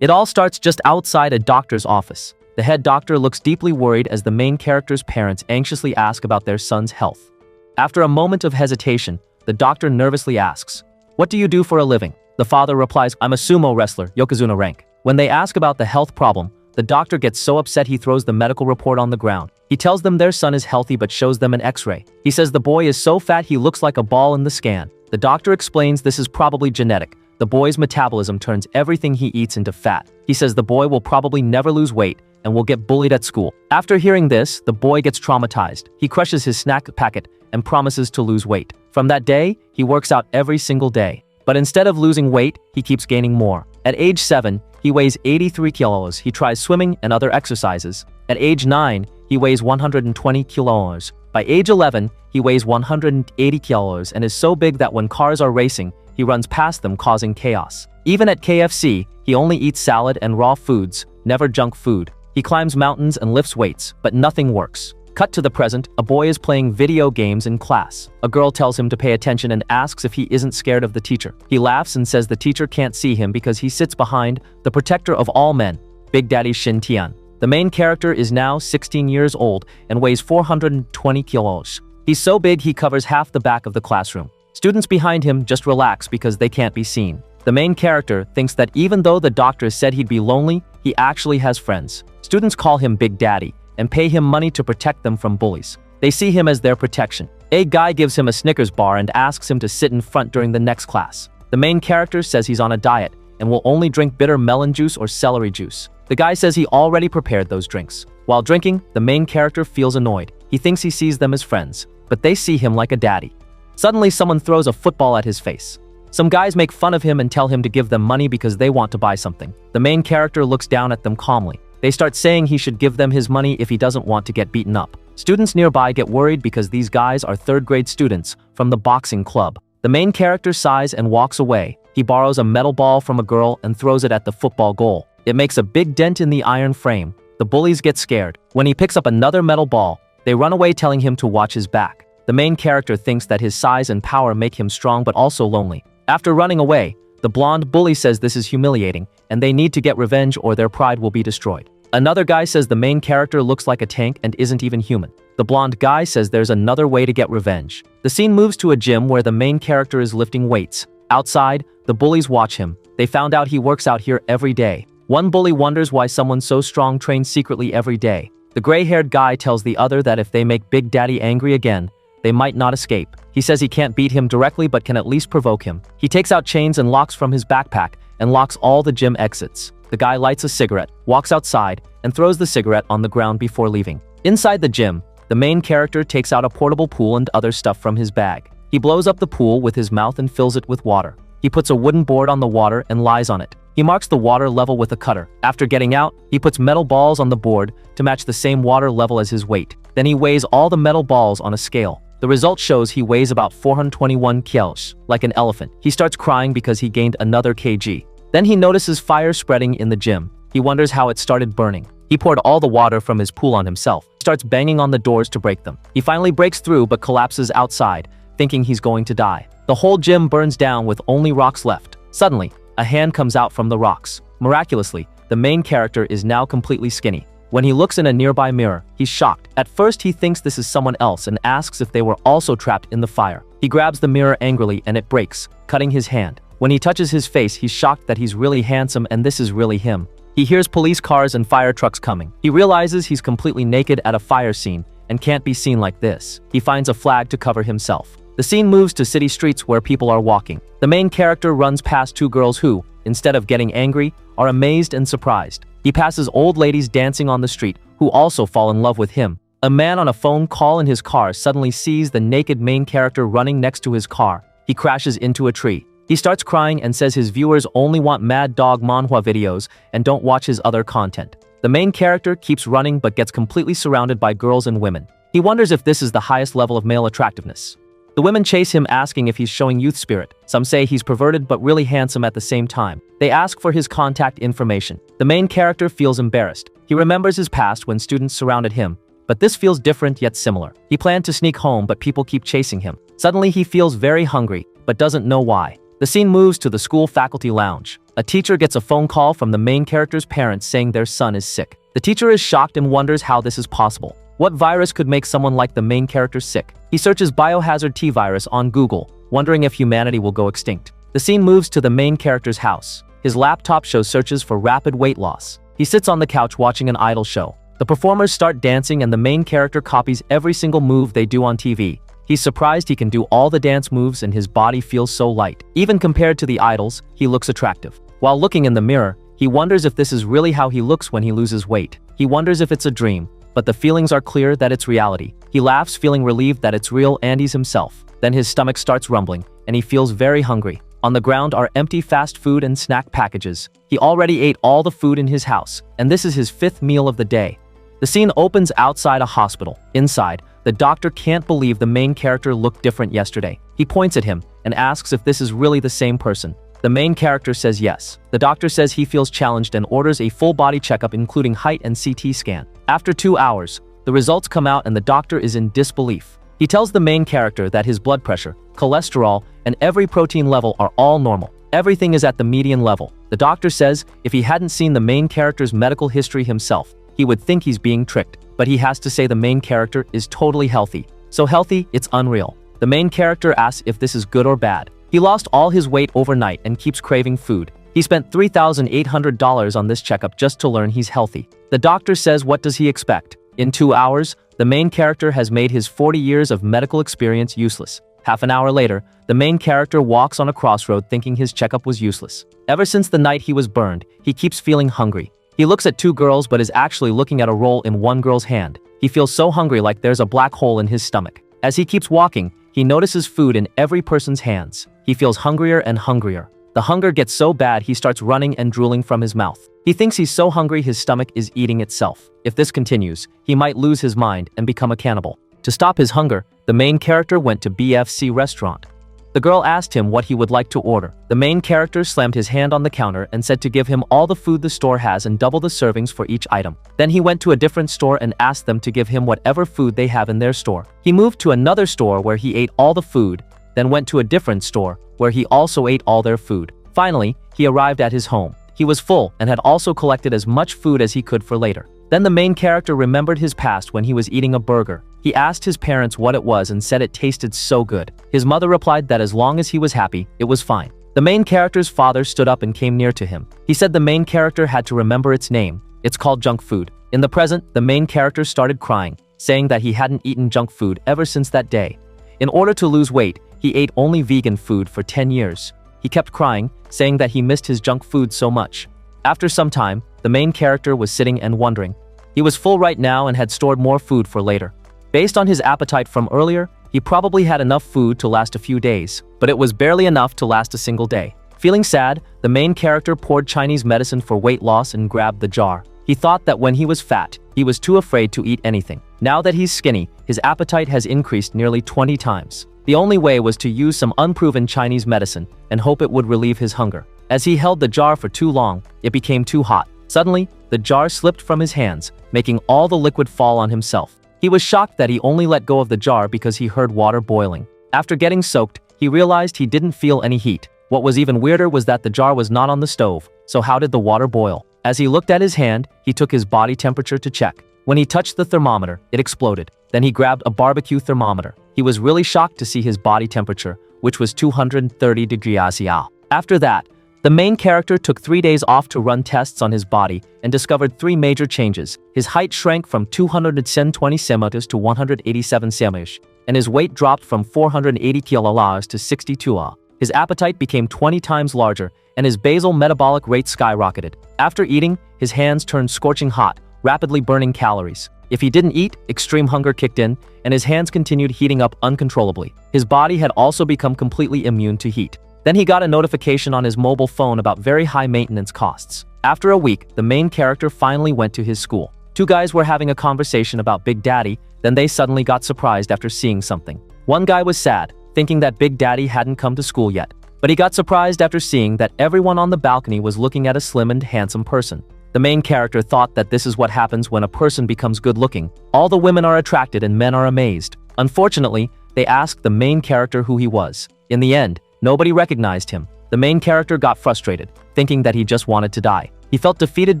It all starts just outside a doctor's office. The head doctor looks deeply worried as the main character's parents anxiously ask about their son's health. After a moment of hesitation, the doctor nervously asks, "What do you do for a living?" The father replies, "I'm a sumo wrestler, Yokozuna rank." When they ask about the health problem, the doctor gets so upset he throws the medical report on the ground. He tells them their son is healthy but shows them an x-ray. He says the boy is so fat he looks like a ball in the scan. The doctor explains this is probably genetic. The boy's metabolism turns everything he eats into fat. He says the boy will probably never lose weight and will get bullied at school. After hearing this, the boy gets traumatized. He crushes his snack packet and promises to lose weight. From that day, he works out every single day. But instead of losing weight, he keeps gaining more. At age 7, he weighs 83 kilos. He tries swimming and other exercises. At age 9, he weighs 120 kilos. By age 11, he weighs 180 kilos and is so big that when cars are racing, he runs past them causing chaos. Even at KFC, he only eats salad and raw foods, never junk food. He climbs mountains and lifts weights, but nothing works. Cut to the present, a boy is playing video games in class. A girl tells him to pay attention and asks if he isn't scared of the teacher. He laughs and says the teacher can't see him because he sits behind the protector of all men, Big Daddy Shin Tian. The main character is now 16 years old and weighs 420 kilos. He's so big he covers half the back of the classroom. Students behind him just relax because they can't be seen. The main character thinks that even though the doctor said he'd be lonely, he actually has friends. Students call him Big Daddy and pay him money to protect them from bullies. They see him as their protection. A guy gives him a Snickers bar and asks him to sit in front during the next class. The main character says he's on a diet and will only drink bitter melon juice or celery juice. The guy says he already prepared those drinks. While drinking, the main character feels annoyed. He thinks he sees them as friends, but they see him like a daddy. Suddenly, someone throws a football at his face. Some guys make fun of him and tell him to give them money because they want to buy something. The main character looks down at them calmly. They start saying he should give them his money if he doesn't want to get beaten up. Students nearby get worried because these guys are third-grade students from the boxing club. The main character sighs and walks away. He borrows a metal ball from a girl and throws it at the football goal. It makes a big dent in the iron frame. The bullies get scared. When he picks up another metal ball, they run away telling him to watch his back. The main character thinks that his size and power make him strong but also lonely. After running away, the blonde bully says this is humiliating and they need to get revenge or their pride will be destroyed. Another guy says the main character looks like a tank and isn't even human. The blonde guy says there's another way to get revenge. The scene moves to a gym where the main character is lifting weights. Outside, the bullies watch him. They found out he works out here every day. One bully wonders why someone so strong trains secretly every day. The gray-haired guy tells the other that if they make Big Daddy angry again, they might not escape. He says he can't beat him directly but can at least provoke him. He takes out chains and locks from his backpack and locks all the gym exits. The guy lights a cigarette, walks outside, and throws the cigarette on the ground before leaving. Inside the gym, the main character takes out a portable pool and other stuff from his bag. He blows up the pool with his mouth and fills it with water. He puts a wooden board on the water and lies on it. He marks the water level with a cutter. After getting out, he puts metal balls on the board to match the same water level as his weight. Then he weighs all the metal balls on a scale. The result shows he weighs about 421 kilos, like an elephant. He starts crying because he gained another kg. Then he notices fire spreading in the gym. He wonders how it started burning. He poured all the water from his pool on himself. He starts banging on the doors to break them. He finally breaks through but collapses outside, thinking he's going to die. The whole gym burns down with only rocks left. Suddenly, a hand comes out from the rocks. Miraculously, the main character is now completely skinny. When he looks in a nearby mirror, he's shocked. At first, he thinks this is someone else and asks if they were also trapped in the fire. He grabs the mirror angrily and it breaks, cutting his hand. When he touches his face, he's shocked that he's really handsome and this is really him. He hears police cars and fire trucks coming. He realizes he's completely naked at a fire scene and can't be seen like this. He finds a flag to cover himself. The scene moves to city streets where people are walking. The main character runs past two girls who, instead of getting angry, are amazed and surprised. He passes old ladies dancing on the street who also fall in love with him. A man on a phone call in his car suddenly sees the naked main character running next to his car. He crashes into a tree. He starts crying and says his viewers only want Mad Dog Manhwa videos and don't watch his other content. The main character keeps running but gets completely surrounded by girls and women. He wonders if this is the highest level of male attractiveness. The women chase him asking if he's showing youth spirit. Some say he's perverted but really handsome at the same time. They ask for his contact information. The main character feels embarrassed. He remembers his past when students surrounded him, but this feels different yet similar. He planned to sneak home but people keep chasing him. Suddenly he feels very hungry, but doesn't know why. The scene moves to the school faculty lounge. a teacher gets a phone call from the main character's parents saying their son is sick. The teacher is shocked and wonders how this is possible. What virus could make someone like the main character sick? He searches biohazard T virus on Google, wondering if humanity will go extinct. The scene moves to the main character's house. His laptop shows searches for rapid weight loss. He sits on the couch watching an idol show. The performers start dancing and the main character copies every single move they do on TV. He's surprised he can do all the dance moves and his body feels so light. Even compared to the idols, he looks attractive. While looking in the mirror, he wonders if this is really how he looks when he loses weight. He wonders if it's a dream, but the feelings are clear that it's reality. He laughs, feeling relieved that it's real and he's himself. Then his stomach starts rumbling, and he feels very hungry. On the ground are empty fast food and snack packages. He already ate all the food in his house, and this is his 5th meal of the day. The scene opens outside a hospital. Inside, the doctor can't believe the main character looked different yesterday. He points at him and asks if this is really the same person. The main character says yes. The doctor says he feels challenged and orders a full body checkup including height and CT scan. After 2 hours, the results come out and the doctor is in disbelief. He tells the main character that his blood pressure, cholesterol, and every protein level are all normal. Everything is at the median level. The doctor says if he hadn't seen the main character's medical history himself, he would think he's being tricked. But he has to say the main character is totally healthy. So healthy, it's unreal. The main character asks if this is good or bad. He lost all his weight overnight and keeps craving food. He spent $3,800 on this checkup just to learn he's healthy. The doctor says what does he expect? In 2 hours, the main character has made his 40 years of medical experience useless. Half an hour later, the main character walks on a crossroad thinking his checkup was useless. Ever since the night he was burned, he keeps feeling hungry. He looks at 2 girls but is actually looking at a roll in one girl's hand. He feels so hungry like there's a black hole in his stomach. As he keeps walking, he notices food in every person's hands. He feels hungrier and hungrier. The hunger gets so bad he starts running and drooling from his mouth. He thinks he's so hungry his stomach is eating itself. If this continues, he might lose his mind and become a cannibal. To stop his hunger, the main character went to BFC restaurant. The girl asked him what he would like to order. The main character slammed his hand on the counter and said to give him all the food the store has and double the servings for each item. Then he went to a different store and asked them to give him whatever food they have in their store. He moved to another store where he ate all the food, then went to a different store where he also ate all their food. Finally, he arrived at his home. He was full and had also collected as much food as he could for later. Then the main character remembered his past when he was eating a burger. He asked his parents what it was and said it tasted so good. His mother replied that as long as he was happy, it was fine. The main character's father stood up and came near to him. He said the main character had to remember its name. It's called junk food. In the present, the main character started crying, saying that he hadn't eaten junk food ever since that day. In order to lose weight, he ate only vegan food for 10 years. He kept crying, saying that he missed his junk food so much. After some time, the main character was sitting and wondering. He was full right now and had stored more food for later. Based on his appetite from earlier, he probably had enough food to last a few days, but it was barely enough to last a single day. Feeling sad, the main character poured Chinese medicine for weight loss and grabbed the jar. He thought that when he was fat, he was too afraid to eat anything. Now that he's skinny, his appetite has increased nearly 20 times. The only way was to use some unproven Chinese medicine and hope it would relieve his hunger. As he held the jar for too long, it became too hot. Suddenly, the jar slipped from his hands, making all the liquid fall on himself. He was shocked that he only let go of the jar because he heard water boiling. After getting soaked, he realized he didn't feel any heat. What was even weirder was that the jar was not on the stove, so how did the water boil? As he looked at his hand, he took his body temperature to check. When he touched the thermometer, it exploded. Then he grabbed a barbecue thermometer. He was really shocked to see his body temperature, which was 230 degrees Celsius. After that, the main character took 3 days off to run tests on his body and discovered 3 major changes. His height shrank from 220 centimeters to 187 centimeters, and his weight dropped from 480 kilograms to 62. His appetite became 20 times larger, and his basal metabolic rate skyrocketed. After eating, his hands turned scorching hot, rapidly burning calories. If he didn't eat, extreme hunger kicked in, and his hands continued heating up uncontrollably. His body had also become completely immune to heat. Then he got a notification on his mobile phone about very high maintenance costs. After a week, the main character finally went to his school. 2 guys were having a conversation about Big Daddy, then they suddenly got surprised after seeing something. One guy was sad, thinking that Big Daddy hadn't come to school yet. But he got surprised after seeing that everyone on the balcony was looking at a slim and handsome person. The main character thought that this is what happens when a person becomes good-looking. All the women are attracted and men are amazed. Unfortunately, they asked the main character who he was. In the end, nobody recognized him. The main character got frustrated, thinking that he just wanted to die. He felt defeated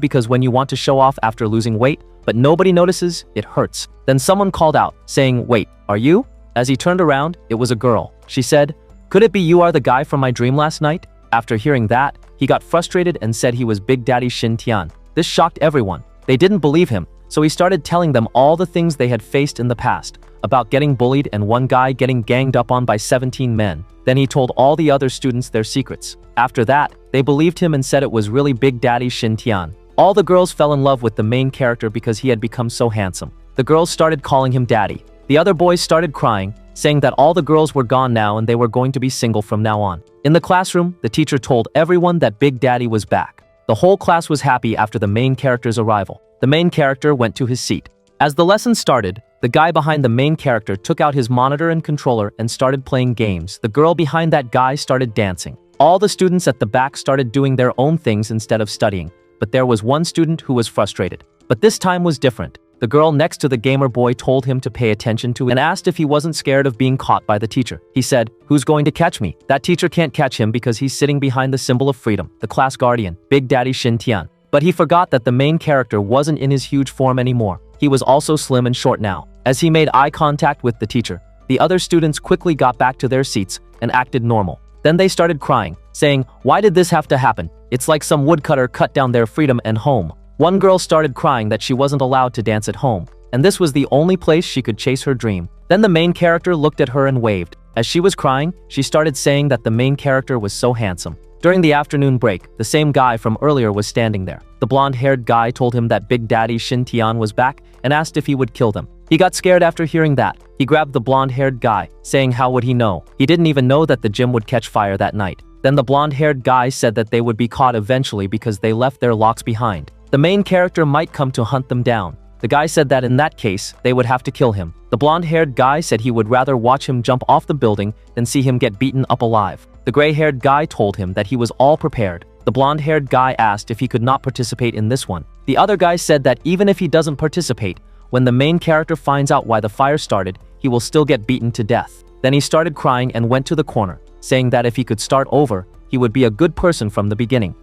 because when you want to show off after losing weight, but nobody notices, it hurts. Then someone called out, saying, "Wait, are you?" As he turned around, it was a girl. She said, "Could it be you are the guy from my dream last night?" After hearing that, he got frustrated and said he was Big Daddy Shin Tian. This shocked everyone. They didn't believe him, so he started telling them all the things they had faced in the past, about getting bullied and one guy getting ganged up on by 17 men. Then he told all the other students their secrets. After that, they believed him and said it was really Big Daddy Shin Tian. All the girls fell in love with the main character because he had become so handsome. The girls started calling him daddy. The other boys started crying, saying that all the girls were gone now and they were going to be single from now on. In the classroom, the teacher told everyone that Big Daddy was back. The whole class was happy after the main character's arrival. The main character went to his seat. As the lesson started, the guy behind the main character took out his monitor and controller and started playing games. The girl behind that guy started dancing. All the students at the back started doing their own things instead of studying, but there was one student who was frustrated. But this time was different. The girl next to the gamer boy told him to pay attention to and asked if he wasn't scared of being caught by the teacher. He said, "Who's going to catch me?" That teacher can't catch him because he's sitting behind the symbol of freedom, the class guardian, Big Daddy Shin Tian. But he forgot that the main character wasn't in his huge form anymore. He was also slim and short now. As he made eye contact with the teacher, the other students quickly got back to their seats and acted normal. Then they started crying, saying, "Why did this have to happen? It's like some woodcutter cut down their freedom and home." One girl started crying that she wasn't allowed to dance at home, and this was the only place she could chase her dream. Then the main character looked at her and waved. As she was crying, she started saying that the main character was so handsome. During the afternoon break, the same guy from earlier was standing there. The blonde-haired guy told him that Big Daddy Shin Tian was back and asked if he would kill them. He got scared after hearing that. He grabbed the blonde-haired guy, saying how would he know? He didn't even know that the gym would catch fire that night. Then the blonde-haired guy said that they would be caught eventually because they left their locks behind. The main character might come to hunt them down. The guy said that in that case, they would have to kill him. The blonde-haired guy said he would rather watch him jump off the building than see him get beaten up alive. The gray-haired guy told him that he was all prepared. The blonde-haired guy asked if he could not participate in this one. The other guy said that even if he doesn't participate, when the main character finds out why the fire started, he will still get beaten to death. Then he started crying and went to the corner, saying that if he could start over, he would be a good person from the beginning.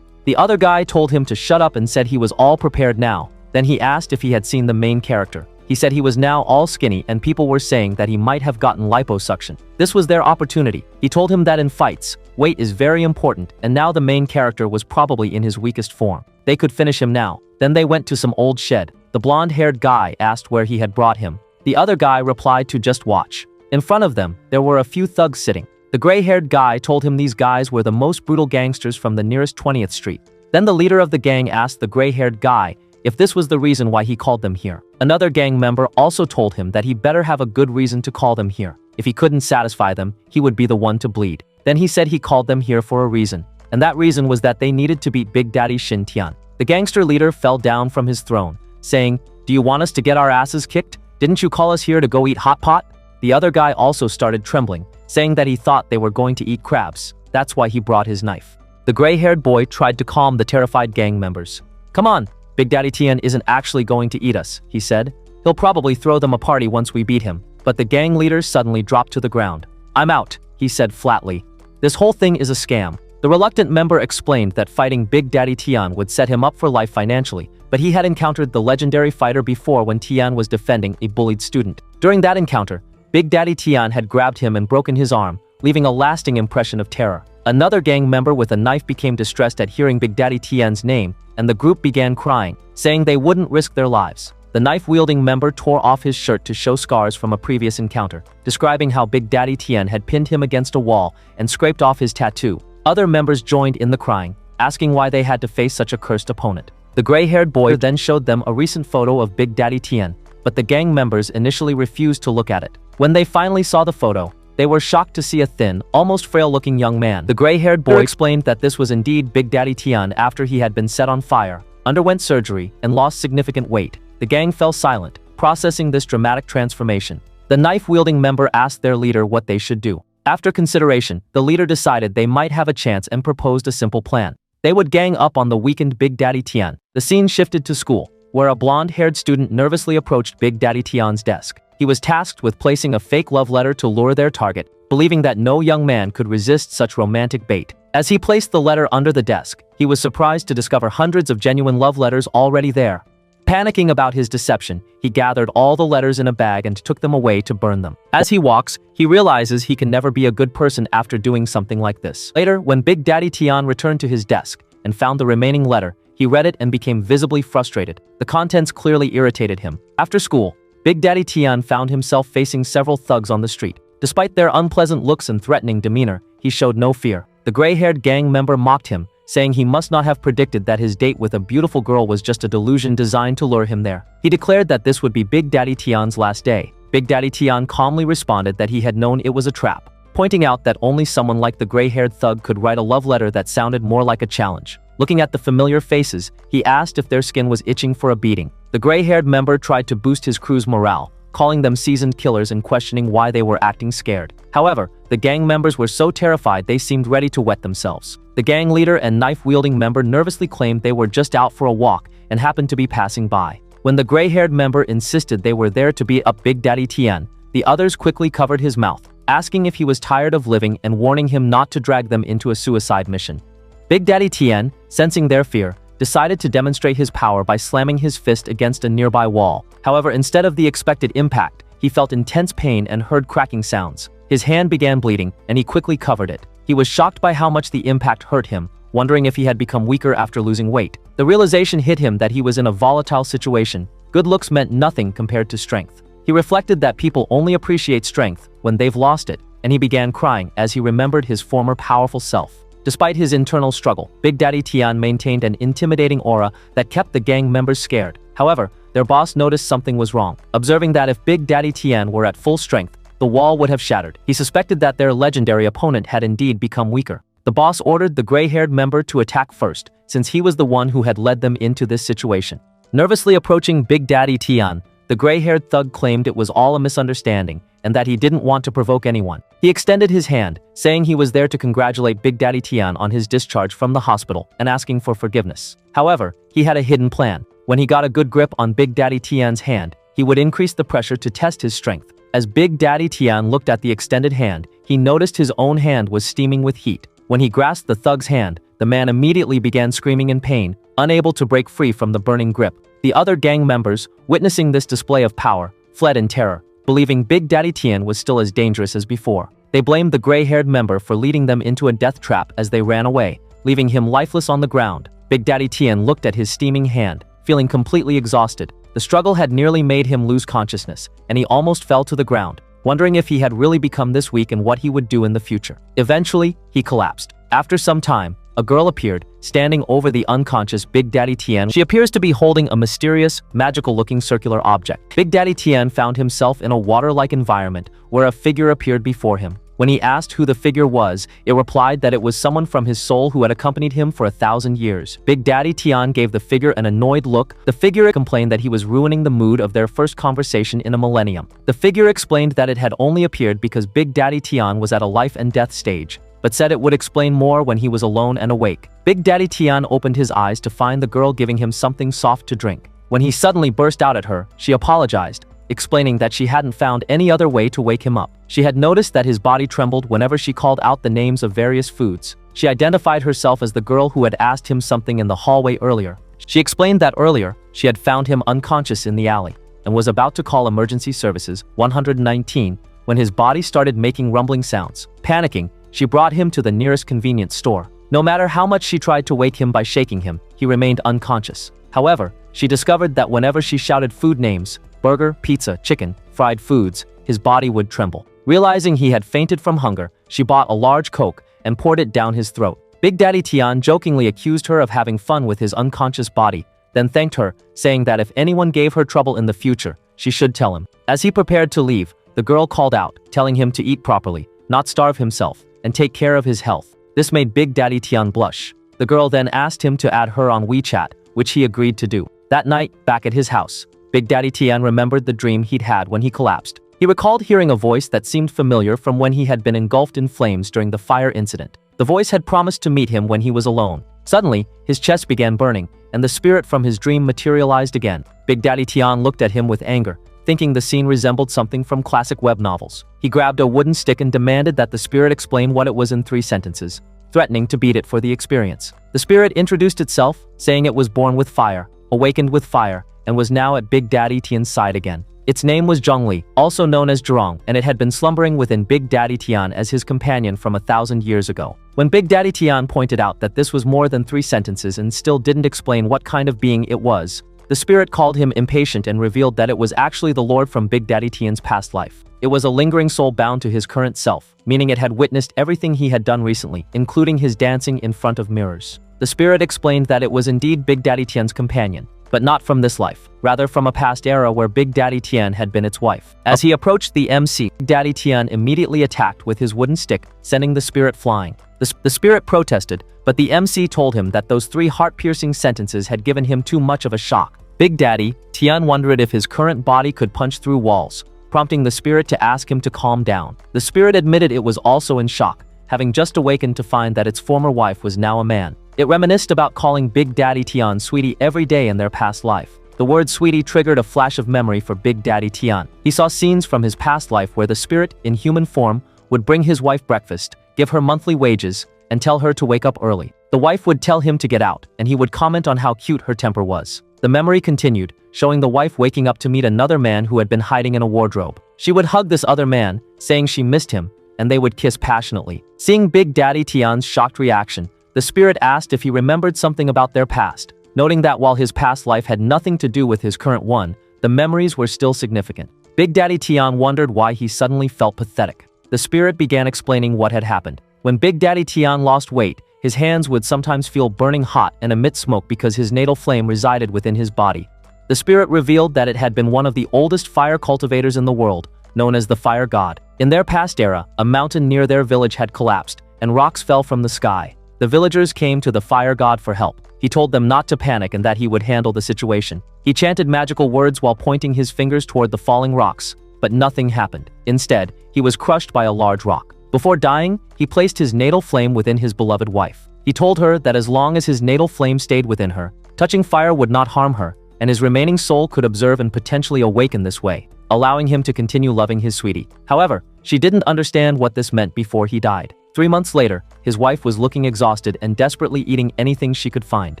The other guy told him to shut up and said he was all prepared now. Then he asked if he had seen the main character. He said he was now all skinny and people were saying that he might have gotten liposuction. This was their opportunity. He told him that in fights, weight is very important and now the main character was probably in his weakest form. They could finish him now. Then they went to some old shed. The blonde-haired guy asked where he had brought him. The other guy replied to just watch. In front of them, there were a few thugs sitting. The gray-haired guy told him these guys were the most brutal gangsters from the nearest 20th Street. Then the leader of the gang asked the gray-haired guy if this was the reason why he called them here. Another gang member also told him that he better have a good reason to call them here. If he couldn't satisfy them, he would be the one to bleed. Then he said he called them here for a reason, and that reason was that they needed to beat Big Daddy Shin Tian. The gangster leader fell down from his throne, saying, "Do you want us to get our asses kicked? Didn't you call us here to go eat hot pot?" The other guy also started trembling, saying that he thought they were going to eat crabs. That's why he brought his knife. The gray-haired boy tried to calm the terrified gang members. "Come on, Big Daddy Tian isn't actually going to eat us," he said. "He'll probably throw them a party once we beat him." But the gang leader suddenly dropped to the ground. "I'm out," he said flatly. "This whole thing is a scam." The reluctant member explained that fighting Big Daddy Tian would set him up for life financially, but he had encountered the legendary fighter before when Tian was defending a bullied student. During that encounter, Big Daddy Tian had grabbed him and broken his arm, leaving a lasting impression of terror. Another gang member with a knife became distressed at hearing Big Daddy Tian's name, and the group began crying, saying they wouldn't risk their lives. The knife-wielding member tore off his shirt to show scars from a previous encounter, describing how Big Daddy Tian had pinned him against a wall and scraped off his tattoo. Other members joined in the crying, asking why they had to face such a cursed opponent. The gray-haired boy then showed them a recent photo of Big Daddy Tian, but the gang members initially refused to look at it. When they finally saw the photo, they were shocked to see a thin, almost frail-looking young man. The gray-haired boy explained that this was indeed Big Daddy Tian after he had been set on fire, underwent surgery, and lost significant weight. The gang fell silent, processing this dramatic transformation. The knife-wielding member asked their leader what they should do. After consideration, the leader decided they might have a chance and proposed a simple plan. They would gang up on the weakened Big Daddy Tian. The scene shifted to school, where a blonde-haired student nervously approached Big Daddy Tian's desk. He was tasked with placing a fake love letter to lure their target, believing that no young man could resist such romantic bait. As he placed the letter under the desk, he was surprised to discover hundreds of genuine love letters already there. Panicking about his deception, he gathered all the letters in a bag and took them away to burn them. As he walks, he realizes he can never be a good person after doing something like this. Later, when Big Daddy Tian returned to his desk and found the remaining letter, he read it and became visibly frustrated. The contents clearly irritated him. After school, Big Daddy Tian found himself facing several thugs on the street. Despite their unpleasant looks and threatening demeanor, he showed no fear. The gray-haired gang member mocked him, saying he must not have predicted that his date with a beautiful girl was just a delusion designed to lure him there. He declared that this would be Big Daddy Tian's last day. Big Daddy Tian calmly responded that he had known it was a trap, pointing out that only someone like the gray-haired thug could write a love letter that sounded more like a challenge. Looking at the familiar faces, he asked if their skin was itching for a beating. The gray-haired member tried to boost his crew's morale, calling them seasoned killers and questioning why they were acting scared. However, the gang members were so terrified they seemed ready to wet themselves. The gang leader and knife-wielding member nervously claimed they were just out for a walk and happened to be passing by. When the gray-haired member insisted they were there to beat up Big Daddy Tian, the others quickly covered his mouth, asking if he was tired of living and warning him not to drag them into a suicide mission. Big Daddy Tian, sensing their fear, decided to demonstrate his power by slamming his fist against a nearby wall. However, instead of the expected impact, he felt intense pain and heard cracking sounds. His hand began bleeding, and he quickly covered it. He was shocked by how much the impact hurt him, wondering if he had become weaker after losing weight. The realization hit him that he was in a volatile situation. Good looks meant nothing compared to strength. He reflected that people only appreciate strength when they've lost it, and he began crying as he remembered his former powerful self. Despite his internal struggle, Big Daddy Tian maintained an intimidating aura that kept the gang members scared. However, their boss noticed something was wrong, observing that if Big Daddy Tian were at full strength, the wall would have shattered. He suspected that their legendary opponent had indeed become weaker. The boss ordered the gray-haired member to attack first, since he was the one who had led them into this situation. Nervously approaching Big Daddy Tian, the gray-haired thug claimed it was all a misunderstanding and that he didn't want to provoke anyone. He extended his hand, saying he was there to congratulate Big Daddy Tian on his discharge from the hospital and asking for forgiveness. However, he had a hidden plan. When he got a good grip on Big Daddy Tian's hand, he would increase the pressure to test his strength. As Big Daddy Tian looked at the extended hand, he noticed his own hand was steaming with heat. When he grasped the thug's hand, the man immediately began screaming in pain, unable to break free from the burning grip. The other gang members, witnessing this display of power, fled in terror, believing Big Daddy Tian was still as dangerous as before. They blamed the gray-haired member for leading them into a death trap as they ran away, leaving him lifeless on the ground. Big Daddy Tian looked at his steaming hand, feeling completely exhausted. The struggle had nearly made him lose consciousness, and he almost fell to the ground, wondering if he had really become this weak and what he would do in the future. Eventually, he collapsed. After some time, a girl appeared, standing over the unconscious Big Daddy Tian. She appears to be holding a mysterious, magical-looking circular object. Big Daddy Tian found himself in a water-like environment where a figure appeared before him. When he asked who the figure was, it replied that it was someone from his soul who had accompanied him for 1,000 years. Big Daddy Tian gave the figure an annoyed look. The figure complained that he was ruining the mood of their first conversation in a millennium. The figure explained that it had only appeared because Big Daddy Tian was at a life and death stage, but said it would explain more when he was alone and awake. Big Daddy Tian opened his eyes to find the girl giving him something soft to drink. When he suddenly burst out at her, she apologized, explaining that she hadn't found any other way to wake him up. She had noticed that his body trembled whenever she called out the names of various foods. She identified herself as the girl who had asked him something in the hallway earlier. She explained that earlier, she had found him unconscious in the alley and was about to call emergency services 119 when his body started making rumbling sounds. Panicking, she brought him to the nearest convenience store. No matter how much she tried to wake him by shaking him, he remained unconscious. However, she discovered that whenever she shouted food names, burger, pizza, chicken, fried foods, his body would tremble. Realizing he had fainted from hunger, she bought a large Coke and poured it down his throat. Big Daddy Tian jokingly accused her of having fun with his unconscious body, then thanked her, saying that if anyone gave her trouble in the future, she should tell him. As he prepared to leave, the girl called out, telling him to eat properly, not starve himself, and take care of his health. This made Big Daddy Tian blush. The girl then asked him to add her on WeChat, which he agreed to do. That night, back at his house, Big Daddy Tian remembered the dream he'd had when he collapsed. He recalled hearing a voice that seemed familiar from when he had been engulfed in flames during the fire incident. The voice had promised to meet him when he was alone. Suddenly, his chest began burning, and the spirit from his dream materialized again. Big Daddy Tian looked at him with anger, thinking the scene resembled something from classic web novels. He grabbed a wooden stick and demanded that the spirit explain what it was in 3 sentences. threatening to beat it for the experience. The spirit introduced itself, saying it was born with fire, awakened with fire, and was now at Big Daddy Tian's side again. Its name was Zhongli, also known as Zhurong, and it had been slumbering within Big Daddy Tian as his companion from 1,000 years ago. When Big Daddy Tian pointed out that this was more than 3 sentences and still didn't explain what kind of being it was, the spirit called him impatient and revealed that it was actually the Lord from Big Daddy Tian's past life. It was a lingering soul bound to his current self, meaning it had witnessed everything he had done recently, including his dancing in front of mirrors. The spirit explained that it was indeed Big Daddy Tian's companion, but not from this life, rather from a past era where Big Daddy Tian had been its wife. As he approached the MC, Big Daddy Tian immediately attacked with his wooden stick, sending the spirit flying. The spirit protested, but the MC told him that those 3 heart-piercing sentences had given him too much of a shock. Big Daddy Tian wondered if his current body could punch through walls, prompting the spirit to ask him to calm down. The spirit admitted it was also in shock, having just awakened to find that its former wife was now a man. It reminisced about calling Big Daddy Tian sweetie every day in their past life. The word sweetie triggered a flash of memory for Big Daddy Tian. He saw scenes from his past life where the spirit, in human form, would bring his wife breakfast, give her monthly wages, and tell her to wake up early. The wife would tell him to get out, and he would comment on how cute her temper was. The memory continued, showing the wife waking up to meet another man who had been hiding in a wardrobe. She would hug this other man, saying she missed him, and they would kiss passionately. Seeing Big Daddy Tian's shocked reaction, the spirit asked if he remembered something about their past, noting that while his past life had nothing to do with his current one, the memories were still significant. Big Daddy Tian wondered why he suddenly felt pathetic. The spirit began explaining what had happened. When Big Daddy Tian lost weight, his hands would sometimes feel burning hot and emit smoke because his natal flame resided within his body. The spirit revealed that it had been one of the oldest fire cultivators in the world, known as the Fire God. In their past era, a mountain near their village had collapsed, and rocks fell from the sky. The villagers came to the Fire God for help. He told them not to panic and that he would handle the situation. He chanted magical words while pointing his fingers toward the falling rocks, but nothing happened. Instead, he was crushed by a large rock. Before dying, he placed his natal flame within his beloved wife. He told her that as long as his natal flame stayed within her, touching fire would not harm her, and his remaining soul could observe and potentially awaken this way, allowing him to continue loving his sweetie. However, she didn't understand what this meant before he died. 3 months later, his wife was looking exhausted and desperately eating anything she could find.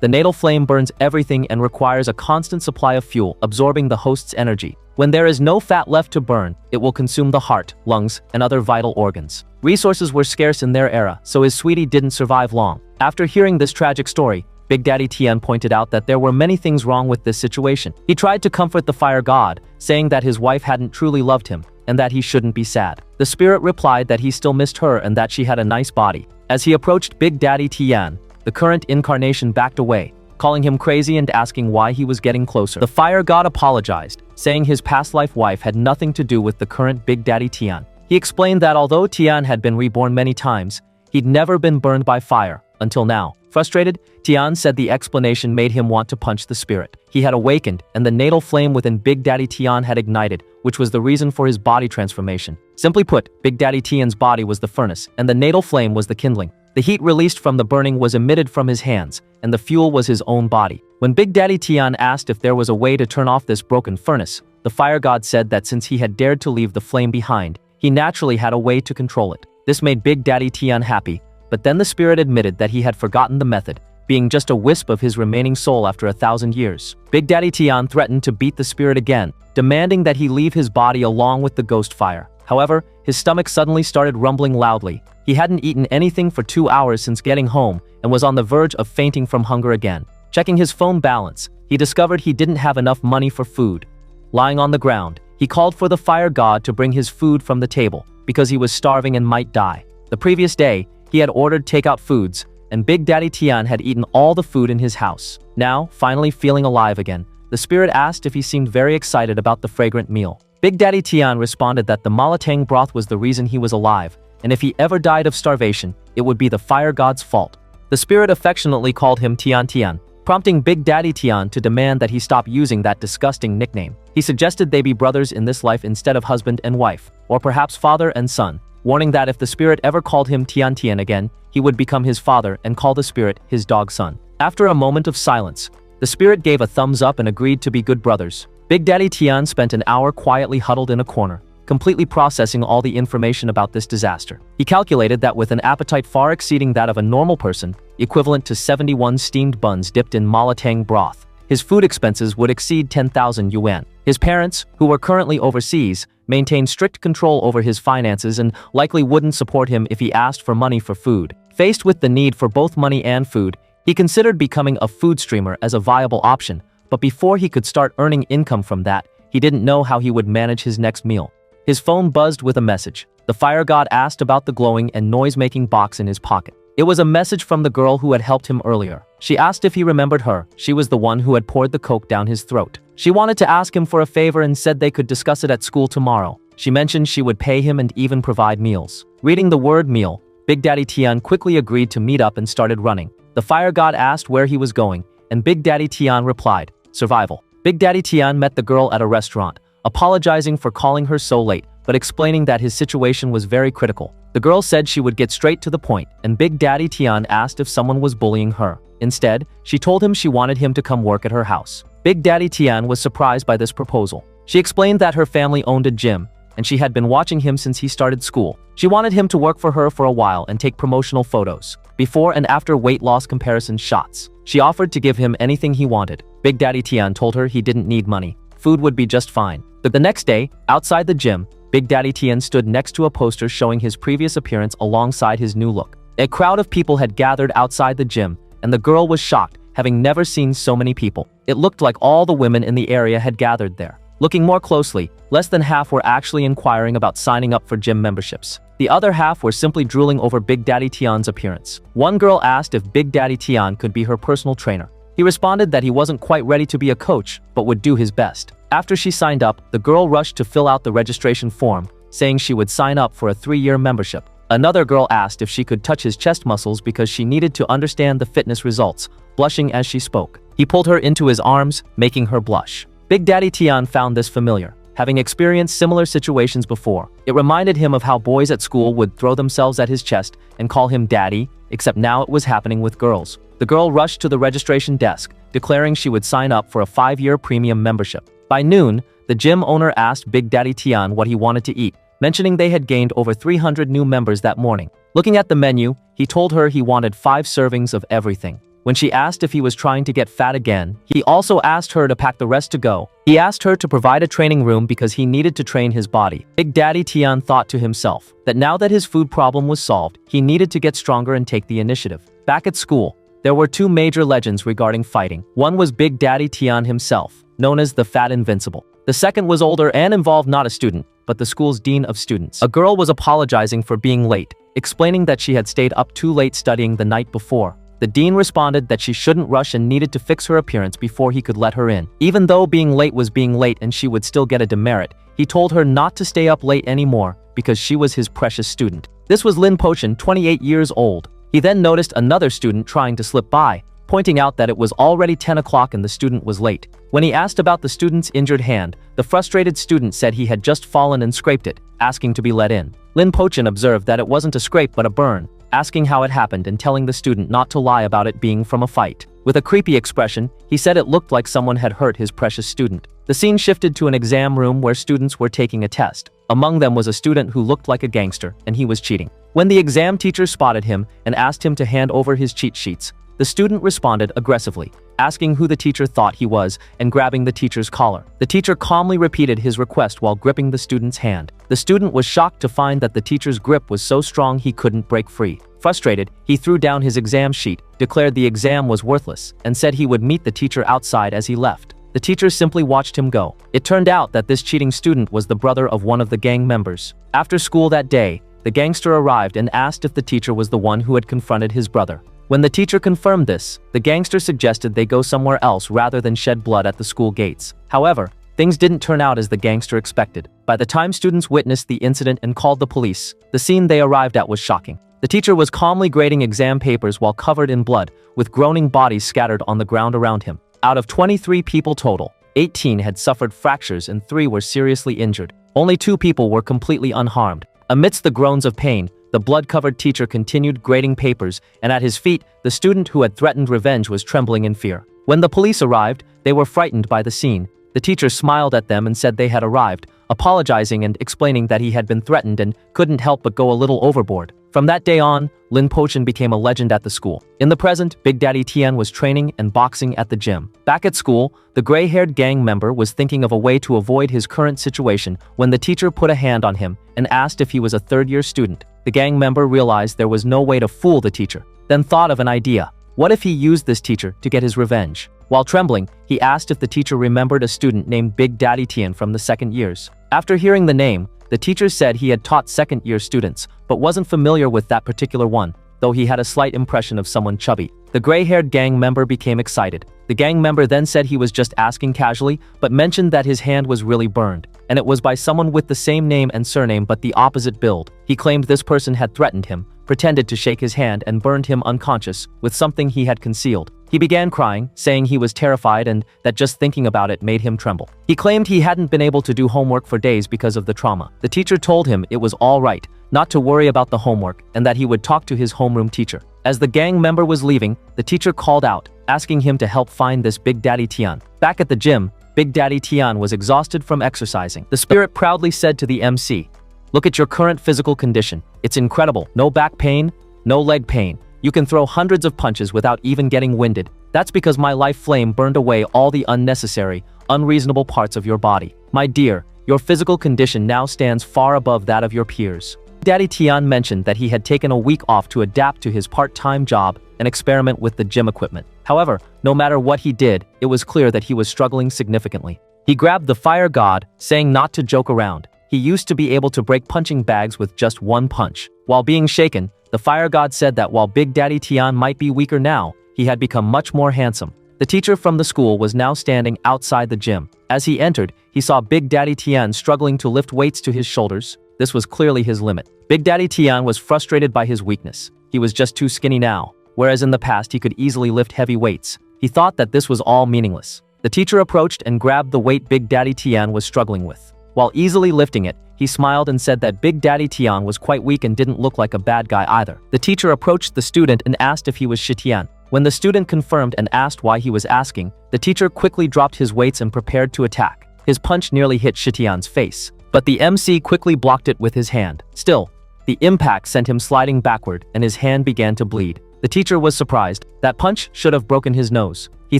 The natal flame burns everything and requires a constant supply of fuel, absorbing the host's energy. When there is no fat left to burn, it will consume the heart, lungs, and other vital organs. Resources were scarce in their era, so his sweetie didn't survive long. After hearing this tragic story, Big Daddy Tian pointed out that there were many things wrong with this situation. He tried to comfort the Fire God, saying that his wife hadn't truly loved him, and that he shouldn't be sad. The spirit replied that he still missed her and that she had a nice body. As he approached Big Daddy Tian, the current incarnation backed away, calling him crazy and asking why he was getting closer. The Fire God apologized, saying his past life wife had nothing to do with the current Big Daddy Tian. He explained that although Tian had been reborn many times, he'd never been burned by fire, until now. Frustrated, Tian said the explanation made him want to punch the spirit. He had awakened, and the natal flame within Big Daddy Tian had ignited, which was the reason for his body transformation. Simply put, Big Daddy Tian's body was the furnace, and the natal flame was the kindling. The heat released from the burning was emitted from his hands, and the fuel was his own body. When Big Daddy Tian asked if there was a way to turn off this broken furnace, the Fire God said that since he had dared to leave the flame behind, he naturally had a way to control it. This made Big Daddy Tian happy, but then the spirit admitted that he had forgotten the method, being just a wisp of his remaining soul after 1,000 years. Big Daddy Tian threatened to beat the spirit again, demanding that he leave his body along with the ghost fire. However, his stomach suddenly started rumbling loudly. He hadn't eaten anything for 2 hours since getting home and was on the verge of fainting from hunger again. Checking his phone balance, he discovered he didn't have enough money for food. Lying on the ground, he called for the Fire God to bring his food from the table, because he was starving and might die. The previous day, he had ordered takeout foods, and Big Daddy Tian had eaten all the food in his house. Now, finally feeling alive again, the spirit asked if he seemed very excited about the fragrant meal. Big Daddy Tian responded that the malatang broth was the reason he was alive, and if he ever died of starvation, it would be the Fire God's fault. The spirit affectionately called him Tian Tian, prompting Big Daddy Tian to demand that he stop using that disgusting nickname. He suggested they be brothers in this life instead of husband and wife, or perhaps father and son, warning that if the spirit ever called him Tian Tian again, he would become his father and call the spirit his dog son. After a moment of silence, the spirit gave a thumbs up and agreed to be good brothers. Big Daddy Tian spent an hour quietly huddled in a corner. completely processing all the information about this disaster. He calculated that with an appetite far exceeding that of a normal person, equivalent to 71 steamed buns dipped in malatang broth, his food expenses would exceed 10,000 yuan. His parents, who were currently overseas, maintained strict control over his finances and likely wouldn't support him if he asked for money for food. Faced with the need for both money and food, he considered becoming a food streamer as a viable option, but before he could start earning income from that, he didn't know how he would manage his next meal. His phone buzzed with a message. The fire god asked about the glowing and noise-making box in his pocket. It was a message from the girl who had helped him earlier. She asked if he remembered her. She was the one who had poured the coke down his throat. She wanted to ask him for a favor and said they could discuss it at school tomorrow. She mentioned she would pay him and even provide meals. Reading the word meal, Big Daddy Tian quickly agreed to meet up and started running. The fire god asked where he was going, and Big Daddy Tian replied, survival. Big Daddy Tian met the girl at a restaurant, apologizing for calling her so late, but explaining that his situation was very critical. The girl said she would get straight to the point, and Big Daddy Tian asked if someone was bullying her. Instead, she told him she wanted him to come work at her house. Big Daddy Tian was surprised by this proposal. She explained that her family owned a gym, and she had been watching him since he started school. She wanted him to work for her for a while and take promotional photos, before and after weight loss comparison shots. She offered to give him anything he wanted. Big Daddy Tian told her he didn't need money. Food would be just fine. The next day, outside the gym, Big Daddy Tian stood next to a poster showing his previous appearance alongside his new look. A crowd of people had gathered outside the gym, and the girl was shocked, having never seen so many people. It looked like all the women in the area had gathered there. Looking more closely, less than half were actually inquiring about signing up for gym memberships. The other half were simply drooling over Big Daddy Tian's appearance. One girl asked if Big Daddy Tian could be her personal trainer. He responded that he wasn't quite ready to be a coach, but would do his best. After she signed up, the girl rushed to fill out the registration form, saying she would sign up for a 3-year membership. Another girl asked if she could touch his chest muscles because she needed to understand the fitness results, blushing as she spoke. He pulled her into his arms, making her blush. Big Daddy Tian found this familiar. Having experienced similar situations before, it reminded him of how boys at school would throw themselves at his chest and call him daddy, except now it was happening with girls. The girl rushed to the registration desk, declaring she would sign up for a 5-year premium membership. By noon, the gym owner asked Big Daddy Tian what he wanted to eat, mentioning they had gained over 300 new members that morning. Looking at the menu, he told her he wanted 5 servings of everything. When she asked if he was trying to get fat again, he also asked her to pack the rest to go. He asked her to provide a training room because he needed to train his body. Big Daddy Tian thought to himself that now that his food problem was solved, he needed to get stronger and take the initiative. Back at school, there were 2 major legends regarding fighting. One was Big Daddy Tian himself, known as the Fat Invincible. The second was older and involved not a student, but the school's dean of students. A girl was apologizing for being late, explaining that she had stayed up too late studying the night before. The dean responded that she shouldn't rush and needed to fix her appearance before he could let her in. Even though being late was being late and she would still get a demerit, he told her not to stay up late anymore because she was his precious student. This was Lin Pochen, 28 years old. He then noticed another student trying to slip by, pointing out that it was already 10 o'clock and the student was late. When he asked about the student's injured hand, the frustrated student said he had just fallen and scraped it, asking to be let in. Lin Pochen observed that it wasn't a scrape but a burn, asking how it happened and telling the student not to lie about it being from a fight. With a creepy expression, he said it looked like someone had hurt his precious student. The scene shifted to an exam room where students were taking a test. Among them was a student who looked like a gangster, and he was cheating. When the exam teacher spotted him and asked him to hand over his cheat sheets, the student responded aggressively, asking who the teacher thought he was and grabbing the teacher's collar. The teacher calmly repeated his request while gripping the student's hand. The student was shocked to find that the teacher's grip was so strong he couldn't break free. Frustrated, he threw down his exam sheet, declared the exam was worthless, and said he would meet the teacher outside as he left. The teacher simply watched him go. It turned out that this cheating student was the brother of one of the gang members. After school that day, the gangster arrived and asked if the teacher was the one who had confronted his brother. When the teacher confirmed this, the gangster suggested they go somewhere else rather than shed blood at the school gates. However, things didn't turn out as the gangster expected. By the time students witnessed the incident and called the police, the scene they arrived at was shocking. The teacher was calmly grading exam papers while covered in blood, with groaning bodies scattered on the ground around him. Out of 23 people total, 18 had suffered fractures and 3 were seriously injured. Only 2 people were completely unharmed. Amidst the groans of pain, the blood-covered teacher continued grading papers, and at his feet, the student who had threatened revenge was trembling in fear. When the police arrived, they were frightened by the scene. The teacher smiled at them and said they had arrived, apologizing and explaining that he had been threatened and couldn't help but go a little overboard. From that day on, Lin Pochen became a legend at the school. In the present, Big Daddy Tian was training and boxing at the gym. Back at school, the gray-haired gang member was thinking of a way to avoid his current situation when the teacher put a hand on him and asked if he was a third-year student. The gang member realized there was no way to fool the teacher, then thought of an idea. What if he used this teacher to get his revenge? While trembling, he asked if the teacher remembered a student named Big Daddy Tian from the second years. After hearing the name, the teacher said he had taught second-year students, but wasn't familiar with that particular one, though he had a slight impression of someone chubby. The gray-haired gang member became excited. The gang member then said he was just asking casually, but mentioned that his hand was really burned, and it was by someone with the same name and surname but the opposite build. He claimed this person had threatened him, pretended to shake his hand and burned him unconscious with something he had concealed. He began crying, saying he was terrified and that just thinking about it made him tremble. He claimed he hadn't been able to do homework for days because of the trauma. The teacher told him it was all right, not to worry about the homework, and that he would talk to his homeroom teacher. As the gang member was leaving, the teacher called out, asking him to help find this Big Daddy Tian. Back at the gym, Big Daddy Tian was exhausted from exercising. The spirit proudly said to the MC, "Look at your current physical condition. It's incredible. No back pain, no leg pain. You can throw hundreds of punches without even getting winded. That's because my life flame burned away all the unnecessary, unreasonable parts of your body. My dear, your physical condition now stands far above that of your peers." Daddy Tian mentioned that he had taken a week off to adapt to his part-time job and experiment with the gym equipment. However, no matter what he did, it was clear that he was struggling significantly. He grabbed the fire god, saying not to joke around. He used to be able to break punching bags with just one punch. While being shaken, the fire god said that while Big Daddy Tian might be weaker now, he had become much more handsome. The teacher from the school was now standing outside the gym. As he entered, he saw Big Daddy Tian struggling to lift weights to his shoulders. This was clearly his limit. Big Daddy Tian was frustrated by his weakness. He was just too skinny now, whereas in the past he could easily lift heavy weights. He thought that this was all meaningless. The teacher approached and grabbed the weight Big Daddy Tian was struggling with. While easily lifting it, he smiled and said that Big Daddy Tian was quite weak and didn't look like a bad guy either. The teacher approached the student and asked if he was Shitian. When the student confirmed and asked why he was asking, the teacher quickly dropped his weights and prepared to attack. His punch nearly hit Shitian's face, but the MC quickly blocked it with his hand. Still, the impact sent him sliding backward and his hand began to bleed. The teacher was surprised. That punch should have broken his nose. He